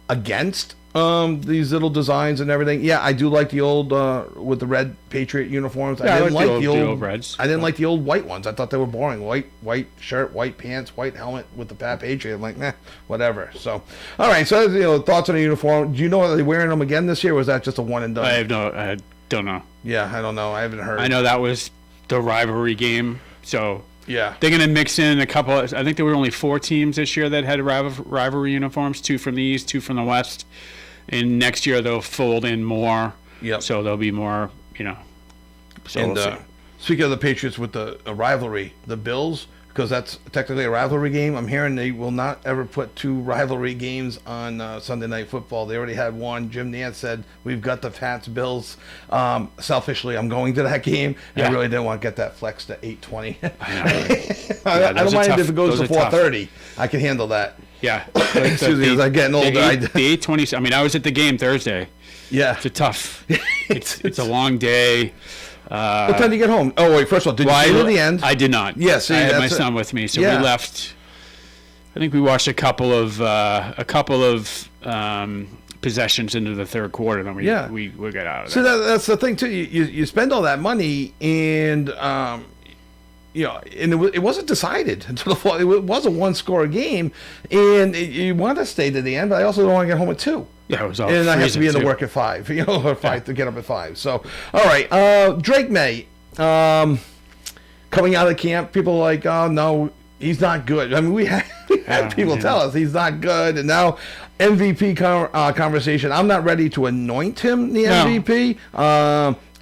against these little designs and everything. Yeah, I do like the old with the red Patriot uniforms. Yeah, I didn't like the old Reds. I didn't like the old white ones. I thought they were boring. White shirt, white pants, white helmet with the Pat Patriot. I'm like, nah, whatever. So, all right. So, thoughts on the uniform. Do you know are they wearing them again this year, or was that just a one and done? I don't know. Yeah, I don't know. I haven't heard. I know that was the rivalry game. So yeah, they're going to mix in a couple. I think there were only 4 teams this year that had rivalry uniforms. 2 from the East, 2 from the West. And next year they'll fold in more. Yep. So there'll be more, So and we'll see. speaking of the Patriots with the rivalry, the Bills, because that's technically a rivalry game, I'm hearing they will not ever put 2 rivalry games on Sunday Night Football. They already had one. Jim Nantz said, we've got the Pats Bills. Selfishly, I'm going to that game. Yeah. I really didn't want to get that flex to 8:20. I I don't mind if it goes to 4:30. I can handle that. Yeah. Excuse me, as I'm getting older. The 8:20. I mean, I was at the game Thursday. Yeah. It's a tough. It's a long day. What time did you get home? Oh, wait, first of all, did you see it in the end? I did not. Yeah, see, I had my that's it. son with me, so Yeah. we left. I think we watched a couple of possessions into the third quarter. Then we got out of So there. that's the thing too. You spend all that money, and and it wasn't decided until the fall. It was a 1-score game, and you want to stay to the end, but I also don't want to get home at 2. Yeah, it was all. And I have to be in the freezing, work at 5, or 5 to get up at 5. So, all right, Drake May, coming out of camp, people are like, oh no, he's not good. I mean, we had people tell us he's not good, and now MVP conversation. I'm not ready to anoint him the MVP.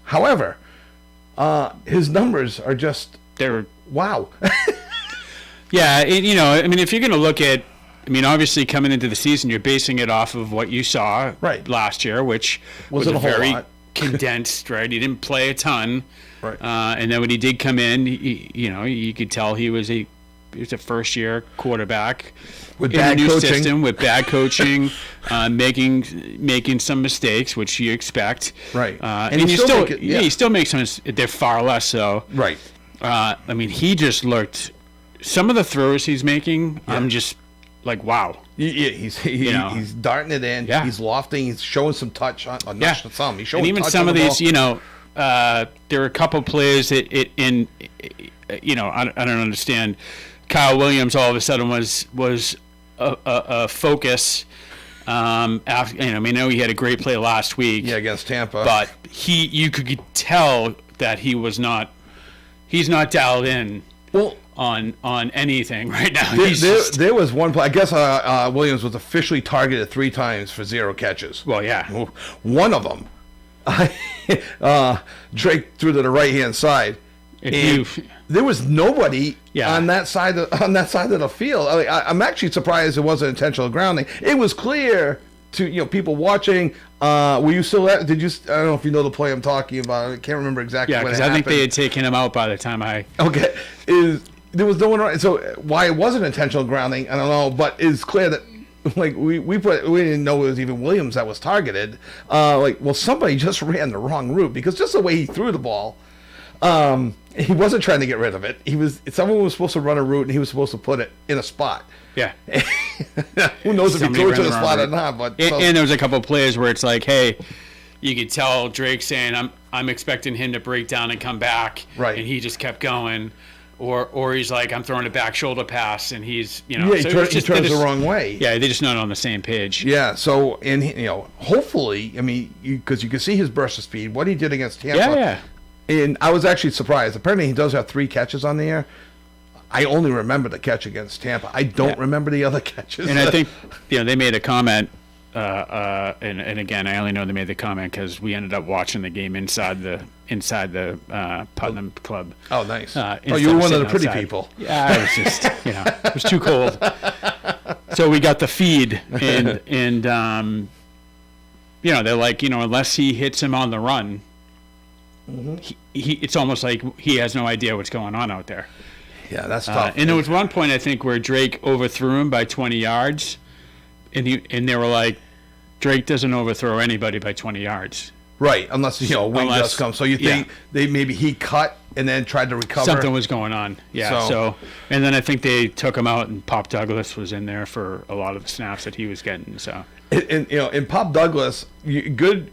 However, his numbers are just wow. Yeah, I mean, if you're going to look at, obviously coming into the season, you're basing it off of what you saw last year, which was a Wasn't a whole very lot. condensed, right? He didn't play a ton, Right. And then when he did come in, you could tell he was a first-year quarterback With in bad a new coaching. system with bad coaching, making some mistakes, which you expect, Right. And And he still still, make it- yeah. he still makes some. They're far less so, Right. he just looked. Some of the throws he's making, I'm just like, wow. Yeah, he's darting it in. Yeah. He's lofting. He's showing some touch on Yeah. some. He's showing And even touch some on of the these, ball. there are a couple plays that I don't understand. Kyle Williams all of a sudden was a focus. After, I know he had a great play last week. Yeah, against Tampa. But you could tell that he's not dialed in. Well, on anything right now. There was one play. I guess Williams was officially targeted 3 times for 0 catches. Well, yeah. One of them, Drake threw to the right hand side. And there was nobody on that side of the field. I'm actually surprised it wasn't intentional grounding. It was clear to people watching. Were you still at? Did you? I don't know if you know the play I'm talking about. I can't remember exactly. Yeah, when it because I think happened. they had taken him out by the time I. Okay, there was no one around. So why it wasn't intentional grounding, I don't know. But it's clear that we didn't know it was even Williams that was targeted. Somebody just ran the wrong route because just the way he threw the ball. He wasn't trying to get rid of it. Someone was supposed to run a route, and he was supposed to put it in a spot. Yeah. Who knows if he Somebody threw it ran to the the wrong spot or route. not? But And there was a couple of plays where it's like, hey, you could tell Drake saying, "I'm expecting him to break down and come back," Right. And he just kept going, or he's like, "I'm throwing a back shoulder pass," and he's he turns the wrong way. Yeah, they're just not on the same page. Yeah. So hopefully, because you can see his burst of speed, what he did against Tampa. Yeah. And I was actually surprised. Apparently, he does have 3 catches on the air. I only remember the catch against Tampa. I don't remember the other catches. And I think they made a comment, and again, I only know they made the comment because we ended up watching the game inside the Putnam Club. Oh, nice. Instead You were one of the sitting pretty outside. people. Yeah, I was just it was too cold. So we got the feed, and they're like, unless he hits him on the run. It's almost like he has no idea what's going on out there. Yeah, that's tough. And there was one point, I think, where Drake overthrew him by 20 yards. and they were like, Drake doesn't overthrow anybody by 20 yards. Right, unless wing does come. So you think maybe he cut and then tried to recover? Something was going on. Yeah. So and then I think they took him out, and Pop Douglas was in there for a lot of the snaps that he was getting. So. And in Pop Douglas, good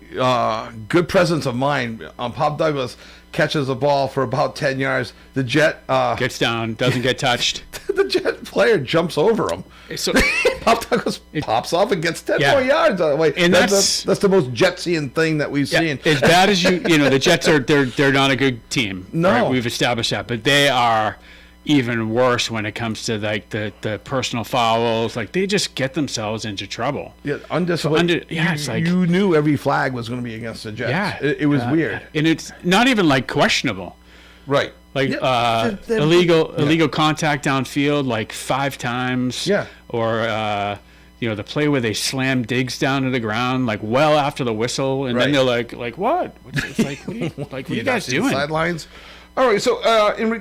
presence of mind. Pop Douglas catches the ball for about 10 yards. The Jet gets down, doesn't get touched. The Jet player jumps over him. So Pop Douglas pops off and gets 10 more yards. And that's the most Jetsian thing that we've seen. As bad as the Jets are, they're not a good team. No, right? We've established that, but they are even worse when it comes to like the personal fouls. Like they just get themselves into trouble. Yeah, undisciplined. It's like you knew every flag was going to be against the Jets. Yeah, it was weird, and it's not even like questionable. Right. Like illegal contact downfield like 5 times. Yeah. Or the play where they slam Diggs down to the ground like well after the whistle, and then they're like what? It's like what are you guys doing? Sidelines. All right, so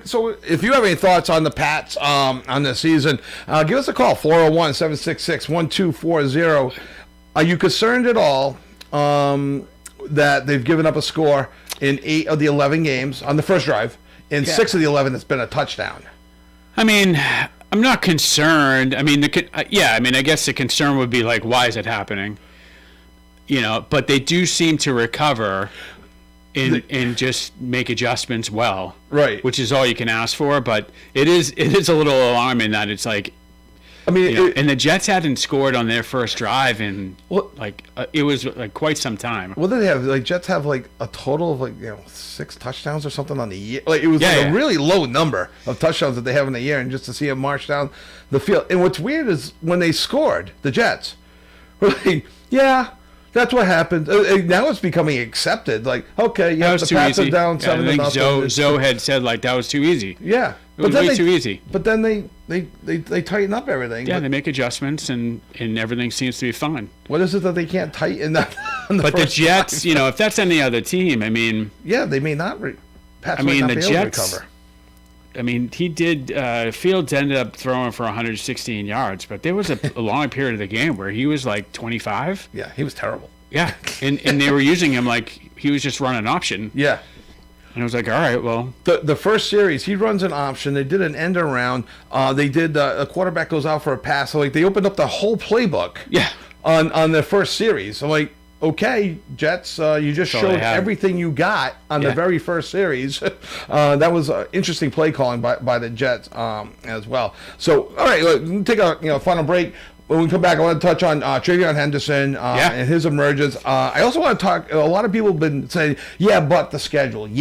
so if you have any thoughts on the Pats on the season, give us a call, 401-766-1240. Are you concerned at all that they've given up a score in 8 of the 11 games on the first drive? In 6 of the 11, it's been a touchdown. I mean, I'm not concerned. I mean, I guess the concern would be like, why is it happening? But they do seem to recover and just make adjustments well. Right. Which is all you can ask for. But it is a little alarming that it's like, I mean, and the Jets hadn't scored on their first drive in it was like quite some time. What do they have? Like Jets have like a total of 6 touchdowns or something on the year. Like it was a really low number of touchdowns that they have in the year, and just to see them march down the field. And what's weird is when they scored, the Jets were like, that's what happened. Now it's becoming accepted. Like, okay, you have to pass it down 7-0. Zoe had said like that was too easy. Yeah. It was way too easy. But then they tighten up everything. Yeah, they make adjustments, and everything seems to be fine. What is it that they can't tighten that? But the Jets, if that's any other team, I mean... Yeah, they may not... the Jets... Recover. I mean, he did... Fields ended up throwing for 116 yards, but there was a long period of the game where he was like 25. Yeah, he was terrible. Yeah, and they were using him like he was just running option. Yeah. And I was like, all right, well. The first series, he runs an option. They did an end around. They did a quarterback goes out for a pass. So, they opened up the whole playbook. Yeah. On the first series. So, okay, Jets, you just showed everything you got on the very first series. That was interesting play calling by the Jets as well. So, all right, let's take a final break. When we come back, I want to touch on Travion Henderson and his emergence. I also want to talk. A lot of people have been saying, but the schedule. And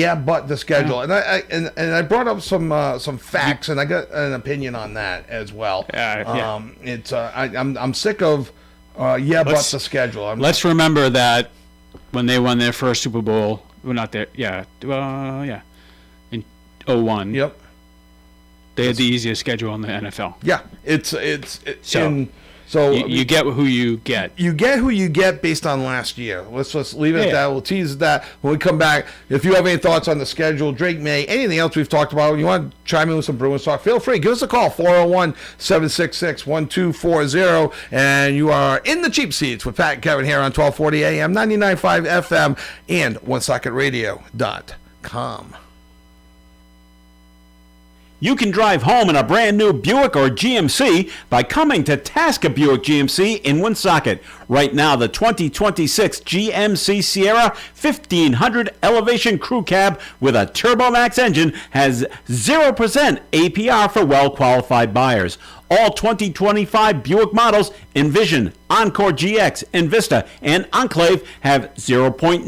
I brought up some facts, and I got an opinion on that as well. I'm sick of but the schedule. Let's remember that when they won their first Super Bowl, in 2001. Yep. They had the easiest schedule in the NFL. Yeah, So you get who you get. You get who you get based on last year. Let's just leave it at that. We'll tease that when we come back. If you have any thoughts on the schedule, Drake May, anything else we've talked about, you want to chime in with some Bruins talk, feel free. Give us a call, 401-766-1240. And you are in the cheap seats with Pat and Kevin here on 1240 AM, 99.5 FM, and OneSocketRadio.com. You can drive home in a brand new Buick or GMC by coming to Tasca Buick GMC in Woonsocket. Right now, the 2026 GMC Sierra 1500 Elevation Crew Cab with a TurboMax engine has 0% APR for well-qualified buyers. All 2025 Buick models, Envision, Encore GX, Envista, and Enclave have 0.9%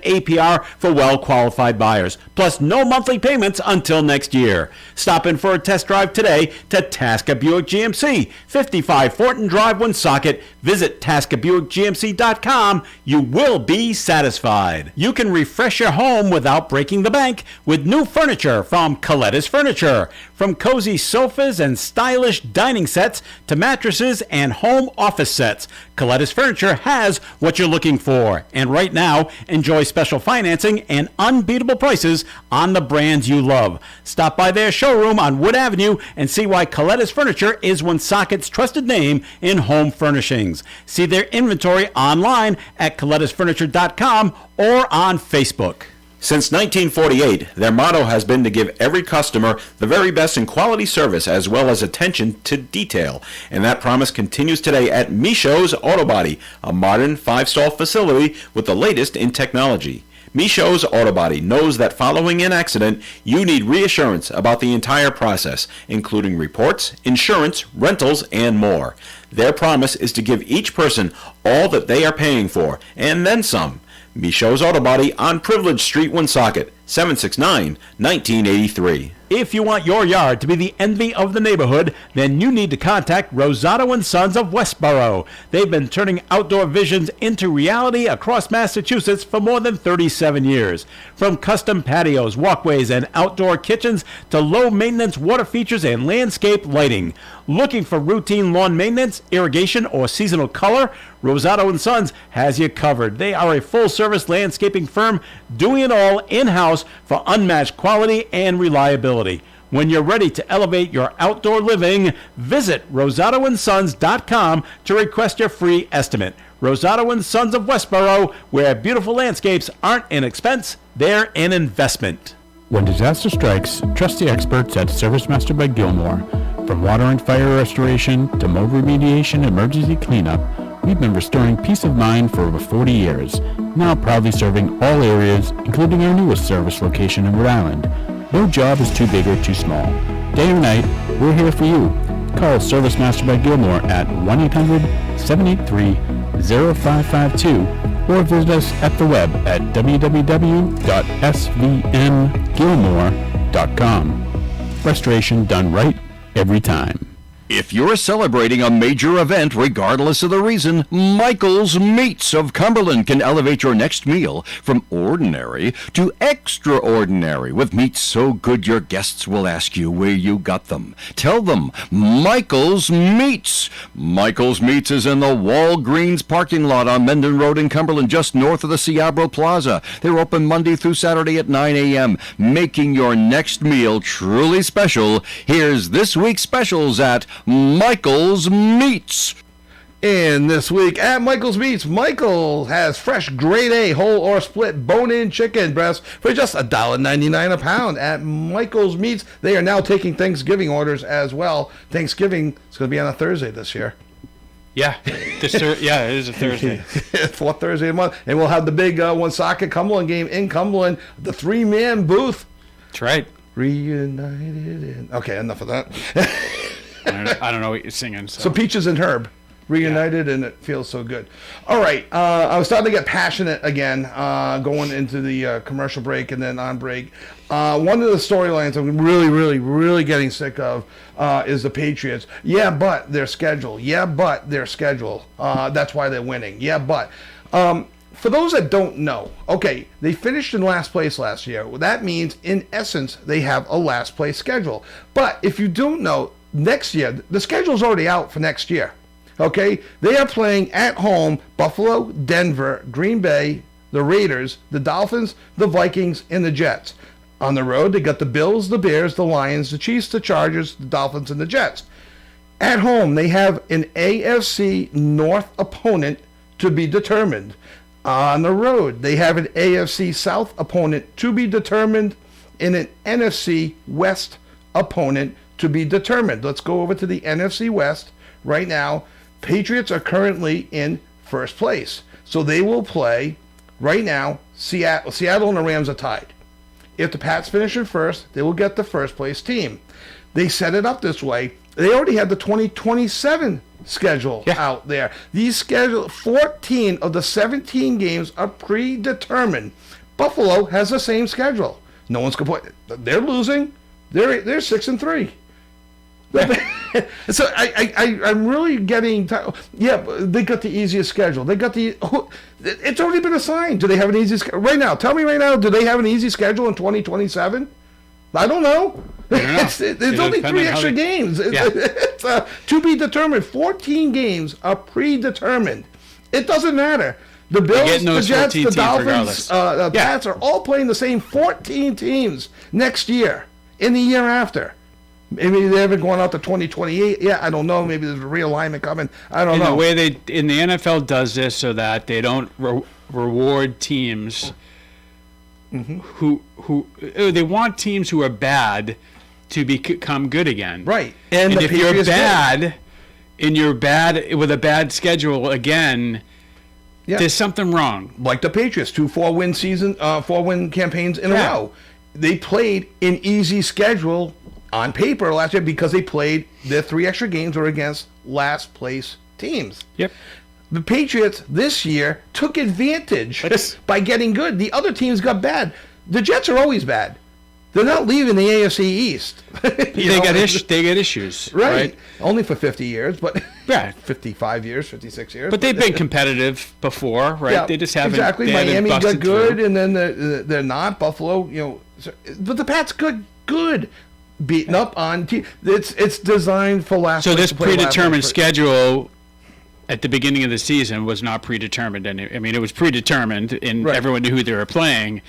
APR for well-qualified buyers, plus no monthly payments until next year. Stop in for a test drive today to Tasca Buick GMC, 55 Fortin Drive, Woonsocket. Visit TascaBuickGMC.com. You will be satisfied. You can refresh your home without breaking the bank with new furniture from Coletta's Furniture. From cozy sofas and stylish dining sets to mattresses and home office sets, Colettis Furniture has what you're looking for. And right now, enjoy special financing and unbeatable prices on the brands you love. Stop by their showroom on Wood Avenue and see why Colettis Furniture is Woonsocket's trusted name in home furnishings. See their inventory online at ColettisFurniture.com or on Facebook. Since 1948, their motto has been to give every customer the very best in quality service as well as attention to detail. And that promise continues today at Michaud's Auto Body, a modern 5-stall facility with the latest in technology. Michaud's Auto Body knows that following an accident, you need reassurance about the entire process, including reports, insurance, rentals, and more. Their promise is to give each person all that they are paying for, and then some. Michaud's Auto Body on Privilege Street, Woonsocket, 769-1983. If you want your yard to be the envy of the neighborhood, then you need to contact Rosato & Sons of Westboro. They've been turning outdoor visions into reality across Massachusetts for more than 37 years. From custom patios, walkways, and outdoor kitchens to low-maintenance water features and landscape lighting. Looking for routine lawn maintenance, irrigation, or seasonal color? Rosato & Sons has you covered. They are a full-service landscaping firm doing it all in-house for unmatched quality and reliability. When you're ready to elevate your outdoor living, visit rosatoandsons.com to request your free estimate. Rosato & Sons of Westboro, where beautiful landscapes aren't an expense, they're an investment. When disaster strikes, trust the experts at ServiceMaster by Gilmore. From water and fire restoration to mold remediation and emergency cleanup, we've been restoring peace of mind for over 40 years, now proudly serving all areas, including our newest service location in Rhode Island. No job is too big or too small. Day or night, we're here for you. Call ServiceMaster by Gilmore at 1-800-783-0552 or visit us at the web at www.svmgilmore.com. Restoration done right every time. If you're celebrating a major event, regardless of the reason, Michael's Meats of Cumberland can elevate your next meal from ordinary to extraordinary with meats so good your guests will ask you where you got them. Tell them, Michael's Meats. Michael's Meats is in the Walgreens parking lot on Mendon Road in Cumberland, just north of the Ciabro Plaza. They're open Monday through Saturday at 9 a.m., making your next meal truly special. Here's this week's specials at Michael's Meats. And this week at Michael's Meats, Michael has fresh grade A whole or split bone-in chicken breast for just $1.99 a pound at Michael's Meats. They are now taking Thanksgiving orders as well. Thanksgiving is going to be on a Thursday this year. Yeah, it is a Thursday. Fourth Thursday of the month. And we'll have the big Woonsocket Cumberland game in Cumberland, the 3-man booth. That's right. Reunited in... Okay, enough of that. I don't know what you're singing. So Peaches and Herb reunited, and it feels so good. All right, I was starting to get passionate again going into the commercial break and then on break. One of the storylines I'm really getting sick of is the Patriots. Yeah, but their schedule. That's why they're winning. Yeah, but... for those that don't know, okay, they finished in last place last year. Well, that means, in essence, they have a last place schedule. But if you don't know, next year, the schedule's already out for next year. Okay? They are playing at home Buffalo, Denver, Green Bay, the Raiders, the Dolphins, the Vikings, and the Jets. On the road, they got the Bills, the Bears, the Lions, the Chiefs, the Chargers, the Dolphins, and the Jets. At home, they have an AFC North opponent to be determined. On the road, they have an AFC South opponent to be determined and an NFC West opponent to be determined. Let's go over to the NFC West right now. Patriots are currently in first place. So they will play right now. Seattle and the Rams are tied. If the Pats finish in first, they will get the first place team. They set it up this way. They already had the 2027 schedule out there. These schedule 14 of the 17 games are predetermined. Buffalo has the same schedule. No one's complaining. They're losing. They're 6-3. So I'm really getting they got the easiest schedule. It's already been assigned. Do they have an easy schedule right now? Tell me right now, do they have an easy schedule in 2027? I don't know. I don't know. There's only 3 extra games. It's to be determined. 14 games are predetermined. It doesn't matter. The Bills, the Jets, the Dolphins, the Pats are all playing the same 14 teams next year and the year after. Maybe they haven't gone out to 2028. Yeah, I don't know. Maybe there's a realignment coming. I don't know. The way the NFL does this so that they don't reward teams who they want teams who are bad to become good again. Right. And if you're bad and you're bad with a bad schedule again, there's something wrong. Like the Patriots, 2 4-win campaigns in a row. They played an easy schedule on paper last year because they played their 3 extra games were against last place teams. Yep. The Patriots this year took advantage by getting good. The other teams got bad. The Jets are always bad. They're not leaving the AFC East. They get issues. Right. Only for 50 years, but 55 years, 56 years. But they've been competitive before, right? Yeah, they just haven't. Exactly. Miami got good, and then they're not. Buffalo, but the Pats good. Beaten up on team. It's designed for last. So this predetermined schedule at the beginning of the season was not predetermined, and it was predetermined, and everyone knew who they were playing.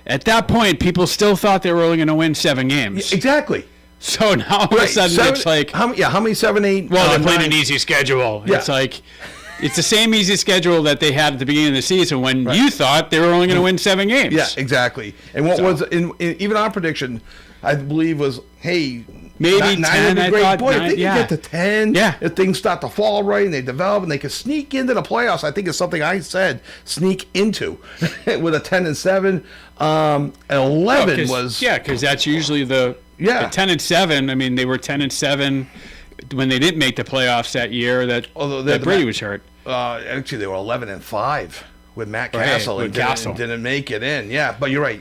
At that point, people still thought they were only going to win 7 games. Yeah, exactly. So now all of a sudden it's like how many 7, 8? Well, they're playing an easy schedule. Yeah. It's like it's the same easy schedule that they had at the beginning of the season when you thought they were only going to win 7 games. Yeah, exactly. And what was in even our prediction, I believe, was maybe 9 would be great. Boy, if they can get to 10, if things start to fall right and they develop and they can sneak into the playoffs, I think it's something I said sneak into with a 10-7. 11 was because that's usually the 10-7. I mean, they were 10-7 when they didn't make the playoffs that year. That Brady was hurt. Actually, they were 11-5. With Matt Castle, and didn't make it in. Yeah, but you're right.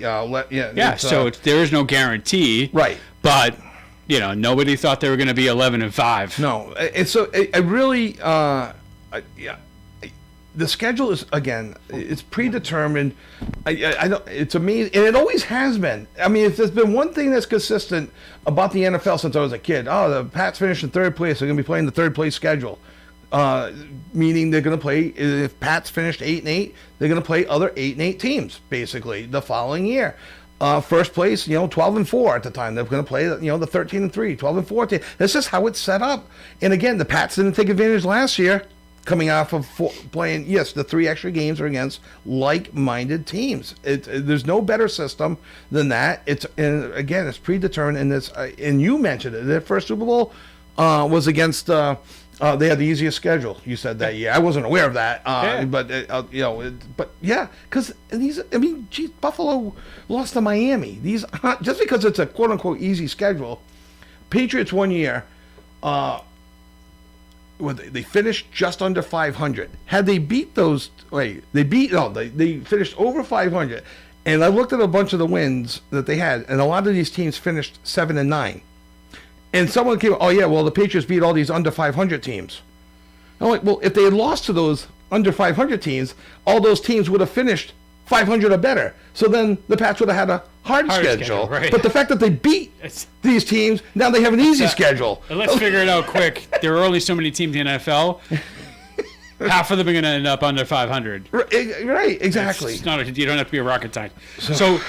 So there is no guarantee. Right. But, nobody thought they were going to be 11-5. No. And so I really, the schedule is, again, it's predetermined. I know it's amazing, and it always has been. I mean, if there's been one thing that's consistent about the NFL since I was a kid, the Pats finished in 3rd place. They're going to be playing the 3rd place schedule. Meaning they're going to play, if Pats finished 8-8, they're going to play other 8-8 teams, basically, the following year. First place, 12-4 at the time. They're going to play, the 13-3, 12-4 team. That's just how it's set up. And again, the Pats didn't take advantage last year, coming off of playing, the 3 extra games are against like-minded teams. There's no better system than that. It's predetermined, and you mentioned it. Their first Super Bowl was against... they had the easiest schedule. You said that year. I wasn't aware of that. Because Buffalo lost to Miami. These just because it's a quote unquote easy schedule. Patriots one year, they finished just under 500. Had they beat those, they finished over 500. And I looked at a bunch of the wins that they had, and a lot of these teams finished 7-9. And someone came, the Patriots beat all these under 500 teams. I'm like, well, if they had lost to those under 500 teams, all those teams would have finished 500 or better. So then the Pats would have had a hard schedule. Right. But the fact that they beat these teams, now they have an easy schedule. And let's figure it out quick. There are only so many teams in the NFL. Half of them are going to end up under 500. Right, exactly. It's not you don't have to be a rocket scientist. So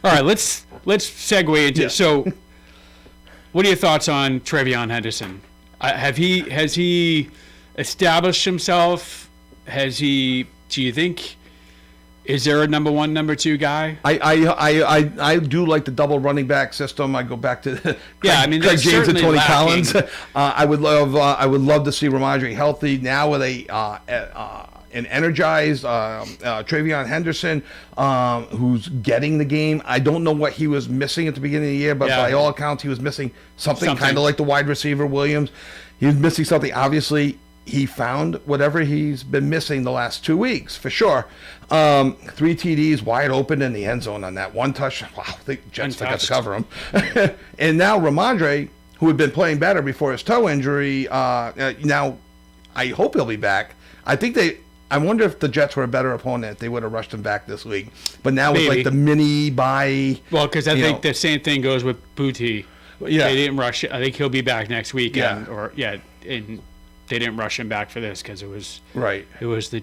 all right, let's segue into what are your thoughts on Travion Henderson? Has he established himself? Do you think, is there a number 1, number 2 guy? I do like the double running back system. I go back to Craig James and Tony lacking. Collins. I would love to see Ramondre healthy now with an energized Travion Henderson, who's getting the game. I don't know what he was missing at the beginning of the year, but by all accounts, he was missing something. Kind of like the wide receiver Williams. He was missing something. Obviously, he found whatever he's been missing the last 2 weeks, for sure. 3 TDs wide open in the end zone on that one touch. Wow, the Jets forgot to cover him. And now Ramondre, who had been playing better before his toe injury, now I hope he'll be back. I wonder if the Jets were a better opponent, they would have rushed him back this week. But now with like the mini bye. Well, because I think the same thing goes with Booty. Yeah. They didn't rush it. I think he'll be back next week. Yeah. And they didn't rush him back for this because it was Right. It was the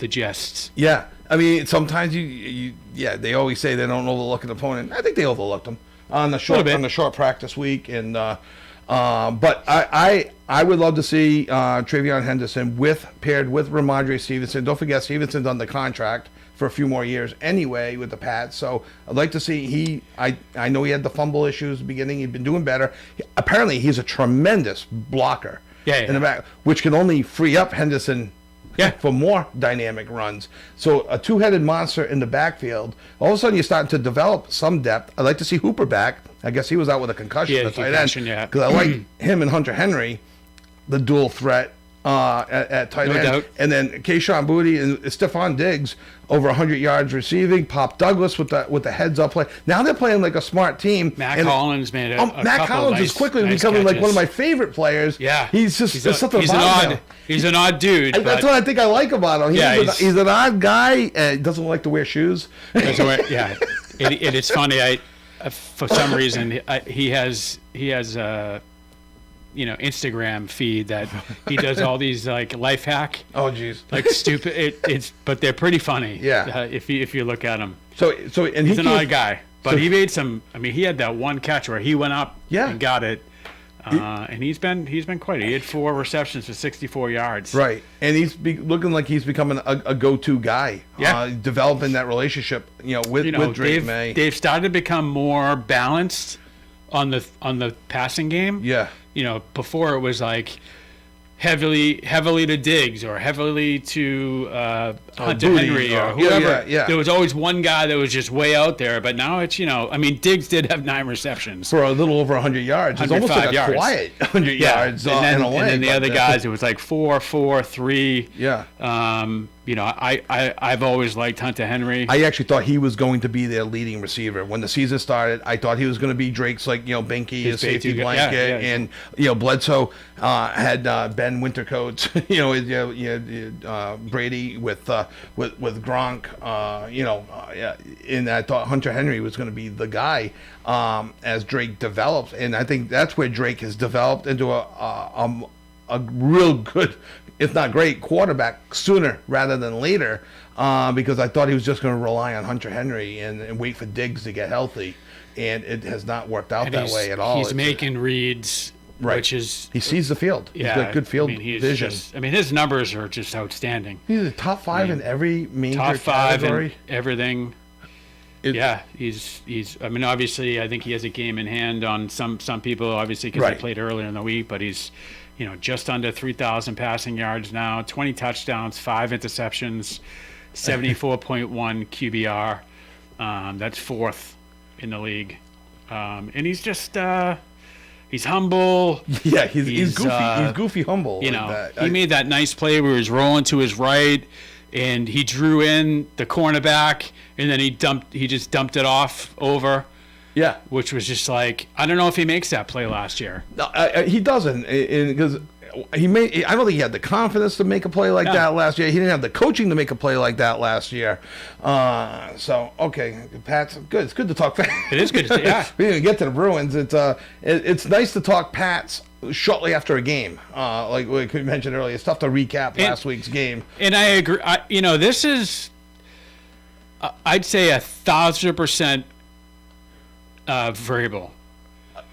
jests. Yeah. I mean, sometimes they always say they don't overlook an opponent. I think they overlooked him on the short practice week, and but I would love to see Travion Henderson paired with Ramondre Stevenson. Don't forget Stevenson's on the contract for a few more years anyway with the Pats. So I'd like to see I know he had the fumble issues at the beginning. He'd been doing better. Apparently, he's a tremendous blocker in the back, which can only free up Henderson. For more dynamic runs. So a two-headed monster in the backfield. All of a sudden, you're starting to develop some depth. I'd like to see Hooper back. I guess he was out with a concussion. Yeah, concussion, yeah. Because I like him and Hunter Henry, the dual threat at tight end. doubt. And then Kayshon Boutte and Stephon Diggs over 100 yards receiving. Pop Douglas with the heads-up play. Now they're playing like a smart team. Matt Collins made a Matt couple Collins nice, is quickly nice becoming like catches. one of my favorite players. Yeah, he's just there's something about him. He's an odd dude. That's what I think I like about him. He's an odd guy. Doesn't like to wear shoes. It's funny. For some reason he has Instagram feed that he does all these like life hack. Oh jeez. Like stupid. But they're pretty funny. Yeah. If you look at him. And he's an odd guy. But he made some. I mean, he had that one catch where he went up and got it. And he's been quite. He had 4 receptions for 64 yards. Right, and he's looking like he's becoming a go-to guy. Yeah, developing that relationship, with Drake May. They've started to become more balanced on the passing game. Yeah, before it was like heavily to Diggs or heavily to Hunter Boutte Henry or whoever. Yeah. There was always one guy that was just way out there, but now it's Diggs did have 9 receptions for a little over 100 yards. It's almost like a quiet 100 yards. And in a way, then the other guys, it was like 4, 3. Yeah. I've always liked Hunter Henry. I actually thought he was going to be their leading receiver when the season started. I thought he was going to be Drake's Binky, his safety blanket, and Bledsoe had Ben Wintercoats, Brady with Gronk, and I thought Hunter Henry was going to be the guy as Drake develops, and I think that's where Drake has developed into a real good, if not great, quarterback sooner rather than later, because I thought he was just going to rely on Hunter Henry and wait for Diggs to get healthy, and it has not worked out that way at all. He's making reads. Right. Which is he sees the field. He's got good field vision. His numbers are just outstanding. He's a top 5 in every major top 5 category. In everything. He's. I mean, obviously, I think he has a game in hand on some people, obviously, because they played earlier in the week. But he's, just under 3,000 passing yards now, 20 touchdowns, 5 interceptions, 74.1 QBR. That's 4th in the league, and he's just. He's humble. Yeah, he's goofy. He's goofy humble. He made that nice play where he was rolling to his right, and he drew in the cornerback, and then he just dumped it off over. Yeah, which was just like, I don't know if he makes that play last year. No, he doesn't, because I don't think he had the confidence to make a play like that last year. He didn't have the coaching to make a play like that last year. So okay, Pats, good. It's good to talk. It is good. Yeah, we didn't get to the Bruins. It's nice to talk Pats shortly after a game. Like we mentioned earlier, it's tough to recap last week's game. And I agree. This is, I'd say 1,000% variable.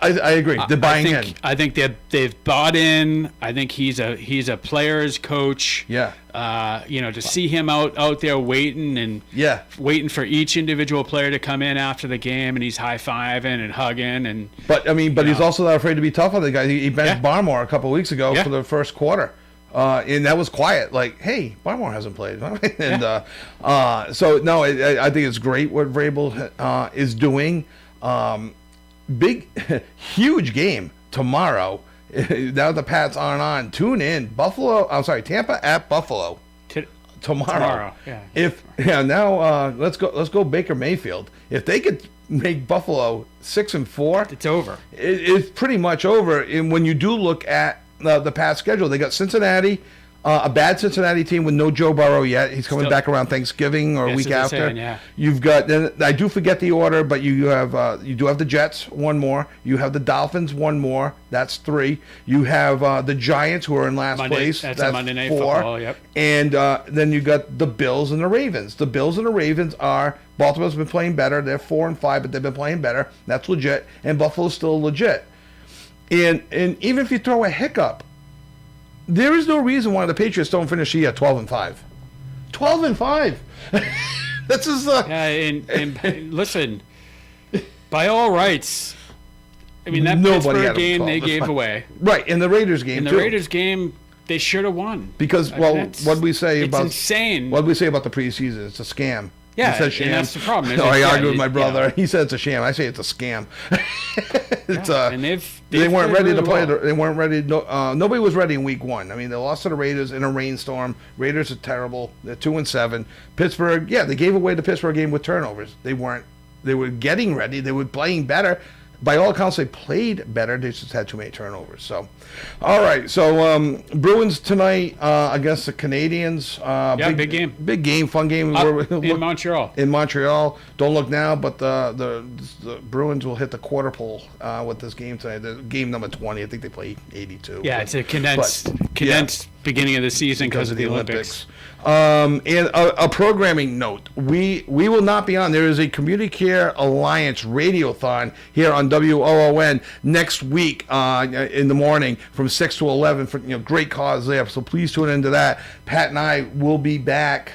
I agree. They're buying in. I think they've bought in. I think he's a player's coach. Yeah. To see him out there waiting for each individual player to come in after the game, and he's high-fiving and hugging But he's also not afraid to be tough on the guys. He benched Barmore a couple of weeks ago for the first quarter. And that was quiet. Like, hey, Barmore hasn't played. And I think it's great what Vrabel is doing. Big, huge game tomorrow. Now the Pats aren't on. Tune in. Tampa at Buffalo tomorrow. Yeah. Let's go Baker Mayfield. If they could make Buffalo 6-4, it's over. It's pretty much over. And when you do look at the Pats schedule, they got Cincinnati A bad Cincinnati team with no Joe Burrow yet. He's coming back around Thanksgiving or a week that's after. insane, yeah. You've got. Then I do forget the order, but you do have the Jets, one more. You have the Dolphins, one more. That's 3. You have the Giants, who are in last place. That's a Monday Night 4. Football. Yep. And then you got the Bills and the Ravens. The Bills and the Ravens are. Baltimore's been playing better. They're 4-5, but they've been playing better. That's legit. And Buffalo's still legit. And even if you throw a hiccup, there is no reason why the Patriots don't finish the year 12-5. 12-5. That's just and listen, by all rights, I mean that Nobody Pittsburgh had them game 12. they gave away. Right, in the Raiders game In the too. Raiders game, they should have won. Because what we say it's about insane. What we say about the preseason? It's a scam. Yeah, He said sham. and that's the problem. No, I argue with my brother. He said it's a sham. I say it's a scam. It's and they weren't ready to play. Well. They weren't ready. Nobody was ready in week 1. I mean, they lost to the Raiders in a rainstorm. Raiders are terrible. They're 2-7. Pittsburgh, they gave away the Pittsburgh game with turnovers. They weren't. They were getting ready. They were playing better. By all accounts, they played better. They just had too many turnovers. So, all right. So, Bruins tonight against the Canadians. Big game. Big game, fun game. In Montreal. In Montreal. Don't look now, but the Bruins will hit the quarter pole with this game tonight. The game number 20. I think they play 82. Yeah, it's a condensed beginning of the season because of the Olympics. And a programming note: we will not be on. There is a Community Care Alliance Radiothon here on WOON next week in the morning from 6 to 11 for great cause there. So please tune into that. Pat and I will be back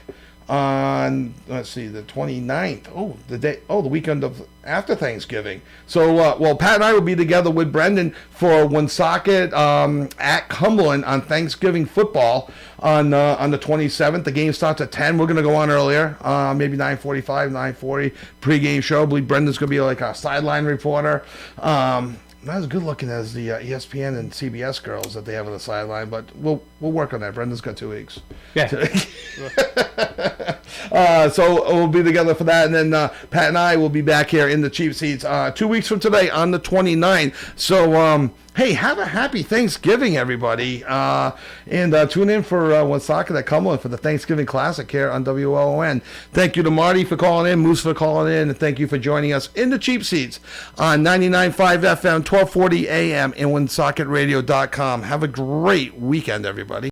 on the 29th. The weekend of after Thanksgiving. So Pat and I will be together with Brendan for Woonsocket at Cumberland on Thanksgiving football on the 27th. The game starts at 10. We're going to go on earlier, maybe 9:45, 9:40 pregame show. I believe Brendan's going to be like a sideline reporter. Not as good looking as the ESPN and CBS girls that they have on the sideline, but we'll work on that. Brendan's got 2 weeks. Yeah. So we'll be together for that, and then Pat and I will be back here in the cheap seats 2 weeks from today on the 29th. So hey, have a happy Thanksgiving, everybody, and tune in for Woonsocket at Cumberland for the Thanksgiving Classic here on WOON. Thank you to Marty for calling in, Moose for calling in, and thank you for joining us in the cheap seats on 99.5 FM, 1240 AM, and WoonsocketRadio.com. Have a great weekend, everybody.